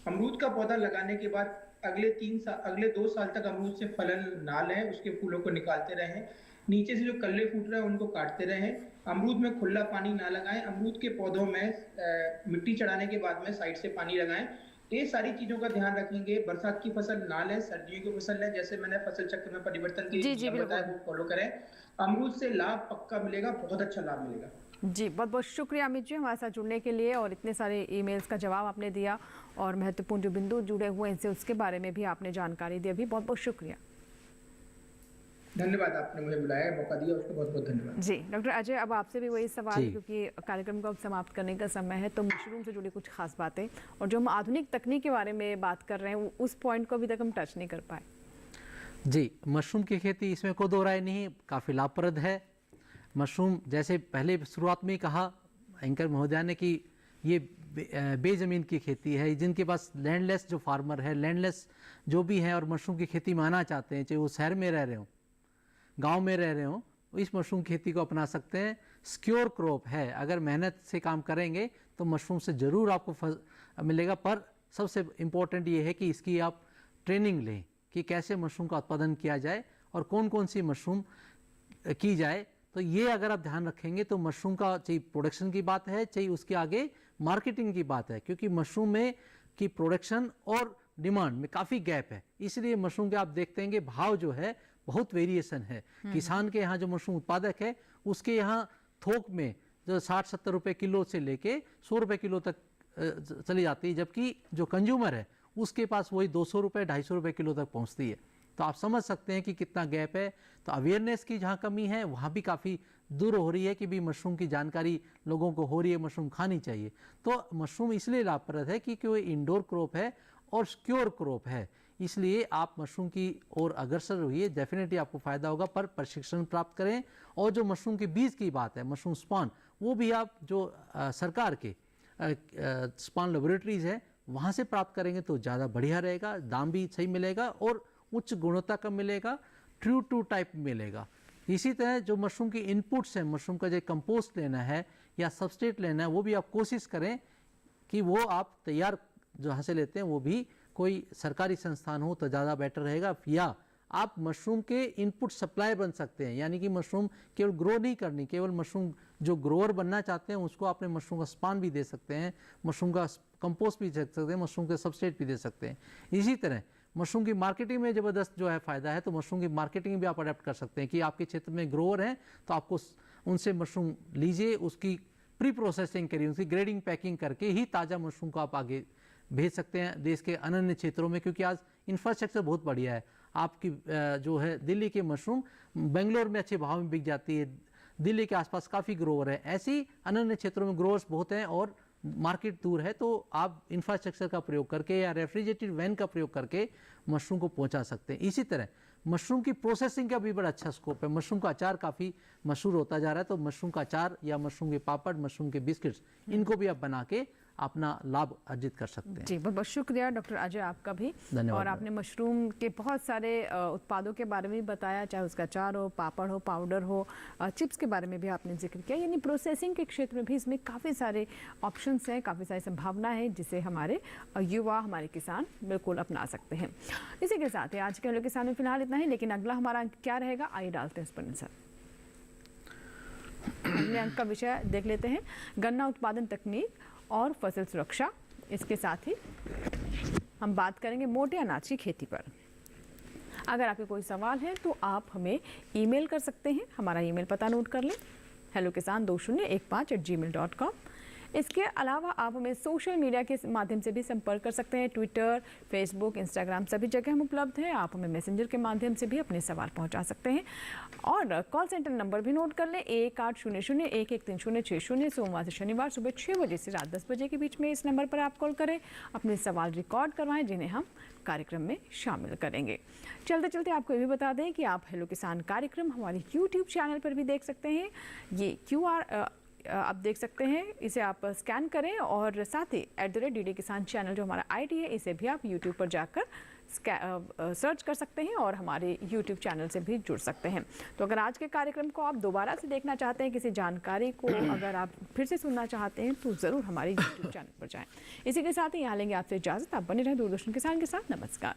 अमरूद का पौधा लगाने के बाद अगले 2 साल तक अमरूद से फलन ना लें, उसके फूलों को निकालते रहें। नीचे से जो कल्ले फूट रहे हैं उनको काटते रहें। अमरूद में खुला पानी ना लगाएं। अमरूद के पौधों में मिट्टी चढ़ाने के बाद में साइड से पानी लगाएं। ये सारी चीजों का ध्यान रखेंगे। बरसात की फसल ना लें, सर्दियों की फसल लें। जैसे मैंने फसल चक्र में परिवर्तन की बताया वो फॉलो करें। अमरूद से लाभ पक्का मिलेगा, बहुत अच्छा लाभ मिलेगा। जी बहुत बहुत शुक्रिया अमित जी हमारे साथ जुड़ने के लिए, और इतने सारे ईमेल्स का जवाब आपने दिया और महत्वपूर्ण जो बिंदु जुड़े हुए हैं उसके बारे में भी आपने जानकारी दी। अभी बहुत बहुत शुक्रिया। धन्यवाद, आपने मुझे बुलाया, मौका दिया, उसको बहुत बहुत धन्यवाद। जी डॉक्टर अजय, अब आपसे भी वही सवाल, क्योंकि कार्यक्रम को अब समाप्त करने का समय है, तो मशरूम से जुड़ी कुछ खास बातें और जो हम आधुनिक तकनीक के बारे में बात कर रहे हैं उस पॉइंट को अभी तक हम टच नहीं कर पाए। जी, मशरूम की खेती इसमें कोई दो राय नहीं, काफ़ी लाभप्रद है। मशरूम जैसे पहले शुरुआत में ही कहा एंकर महोदया ने कि ये बेज़मीन की खेती है, जिनके पास लैंडलेस जो फार्मर है, लैंडलेस जो भी हैं और मशरूम की खेती में आना चाहते हैं, चाहे वो शहर में रह रहे हों, गांव में रह रहे हों, इस मशरूम खेती को अपना सकते हैं। सिक्योर क्रॉप है, अगर मेहनत से काम करेंगे तो मशरूम से ज़रूर आपको मिलेगा। पर सबसे इम्पोर्टेंट ये है कि इसकी आप ट्रेनिंग लें कि कैसे मशरूम का उत्पादन किया जाए और कौन कौन सी मशरूम की जाए। तो ये अगर आप ध्यान रखेंगे तो मशरूम का चाहे प्रोडक्शन की बात है, चाहे उसके आगे मार्केटिंग की बात है, क्योंकि मशरूम में की प्रोडक्शन और डिमांड में काफ़ी गैप है। इसलिए मशरूम के आप देखते हैं कि भाव जो है बहुत वेरिएशन है। किसान के यहाँ जो मशरूम उत्पादक है उसके यहाँ थोक में जो 60-70 रुपये किलो से लेके 100 रुपये किलो तक चली जाती है, जबकि जो कंज्यूमर है उसके पास वही 200 रुपये 250 रुपये किलो तक पहुँचती है। तो आप समझ सकते हैं कि कितना गैप है। तो अवेयरनेस की जहाँ कमी है वहाँ भी काफ़ी दूर हो रही है कि भी मशरूम की जानकारी लोगों को हो रही है, मशरूम खानी चाहिए। तो मशरूम इसलिए लाभप्रद है क्योंकि वो इंडोर क्रॉप है और सिक्योर क्रॉप है, इसलिए आप मशरूम की ओर अग्रसर होइए, डेफिनेटली आपको फ़ायदा होगा। पर प्रशिक्षण प्राप्त करें। और जो मशरूम के बीज की बात है, मशरूम स्पान, वो भी आप जो सरकार के स्पान लेबोरेटरीज़ है वहाँ से प्राप्त करेंगे तो ज़्यादा बढ़िया रहेगा, दाम भी सही मिलेगा और उच्च गुणवत्ता का मिलेगा, ट्रू टू टाइप मिलेगा। इसी तरह जो मशरूम की इनपुट्स हैं, मशरूम का जो कंपोस्ट लेना है या सबस्ट्रेट लेना है, वो भी आप कोशिश करें कि वो आप तैयार जहाँ से लेते हैं वो भी कोई सरकारी संस्थान हो तो ज़्यादा बेटर रहेगा। या आप मशरूम के इनपुट सप्लाई बन सकते हैं, यानी कि मशरूम केवल ग्रो नहीं करनी, केवल मशरूम जो ग्रोअर बनना चाहते हैं उसको आपने मशरूम का स्पान भी दे सकते हैं, मशरूम का कंपोस्ट भी दे सकते हैं, मशरूम के सबस्ट्रेट भी दे सकते हैं। इसी तरह मशरूम की मार्केटिंग में ज़बरदस्त जो है फ़ायदा है, तो मशरूम की मार्केटिंग भी आप अडेप्ट कर सकते हैं कि आपके क्षेत्र में ग्रोअर हैं तो आपको उनसे मशरूम लीजिए, उसकी प्री प्रोसेसिंग करिए, उसकी ग्रेडिंग पैकिंग करके ही ताज़ा मशरूम को आप आगे भेज सकते हैं देश के अन्य क्षेत्रों में, क्योंकि आज इंफ्रास्ट्रक्चर बहुत बढ़िया है। आपकी जो है दिल्ली के मशरूम बेंगलोर में अच्छे भाव में बिक जाती है, दिल्ली के आसपास काफ़ी ग्रोवर है। ऐसे ही अन्य क्षेत्रों में ग्रोवर्स बहुत हैं और मार्केट दूर है तो आप इंफ्रास्ट्रक्चर का प्रयोग करके या रेफ्रिजरेटेड वैन का प्रयोग करके मशरूम को पहुंचा सकते हैं। इसी तरह मशरूम की प्रोसेसिंग का भी बड़ा अच्छा स्कोप है। मशरूम का अचार काफ़ी मशहूर होता जा रहा है, तो मशरूम का अचार या मशरूम के पापड़, मशरूम के बिस्किट्स, इनको भी आप बना के अपना लाभ अर्जित कर सकते हैं। जी, बहुत बहुत शुक्रिया डॉक्टर अजय आपका भी। धन्यवाद। और आपने मशरूम के बहुत सारे उत्पादों के बारे में भी बताया, चाहे उसका अचार हो, पापड़ हो, पाउडर हो, चिप्स के बारे में भी आपने जिक्र किया। यानी प्रोसेसिंग के क्षेत्र में भी इसमें काफ़ी सारे ऑप्शंस हैं, काफ़ी सारी संभावना है जिसे हमारे युवा, हमारे किसान बिल्कुल अपना सकते हैं। इसी के साथ ही आज के हेलो किसान में फिलहाल इतना ही, लेकिन अगला हमारा अंक क्या रहेगा आइए डालते हैं उस पर नजर। अगले अंक का विषय देख लेते हैं, गन्ना उत्पादन तकनीक और फसल सुरक्षा। इसके साथ ही हम बात करेंगे मोटे अनाज की खेती पर। अगर आपके कोई सवाल है तो आप हमें ईमेल कर सकते हैं। हमारा ईमेल पता नोट कर लें, hellokisan2015@gmail.com। इसके अलावा आप हमें सोशल मीडिया के माध्यम से भी संपर्क कर सकते हैं। ट्विटर, फेसबुक, इंस्टाग्राम सभी जगह हम उपलब्ध हैं। आप हमें मैसेंजर के माध्यम से भी अपने सवाल पहुंचा सकते हैं। और कॉल सेंटर नंबर भी नोट कर लें, 1800-1130-60। सोमवार से शनिवार सुबह 6 बजे से रात 10 बजे के बीच में इस नंबर पर आप कॉल करें, अपने सवाल रिकॉर्ड करवाएं जिन्हें हम कार्यक्रम में शामिल करेंगे। चलते चलते आपको ये भी बता दें कि आप हेलो किसान कार्यक्रम हमारे यूट्यूब चैनल पर भी देख सकते हैं। ये QR आप देख सकते हैं, इसे आप स्कैन करें और साथ ही @DD किसान चैनल जो हमारा ID है, इसे भी आप यूट्यूब पर जाकर सर्च कर सकते हैं और हमारे यूट्यूब चैनल से भी जुड़ सकते हैं। तो अगर आज के कार्यक्रम को आप दोबारा से देखना चाहते हैं, किसी जानकारी को अगर आप फिर से सुनना चाहते हैं तो ज़रूर हमारे यूट्यूब चैनल पर जाएं। इसी के साथ ही यहाँ लेंगे आपसे इजाज़त। आप बने रहें दूरदर्शन किसान के साथ। नमस्कार।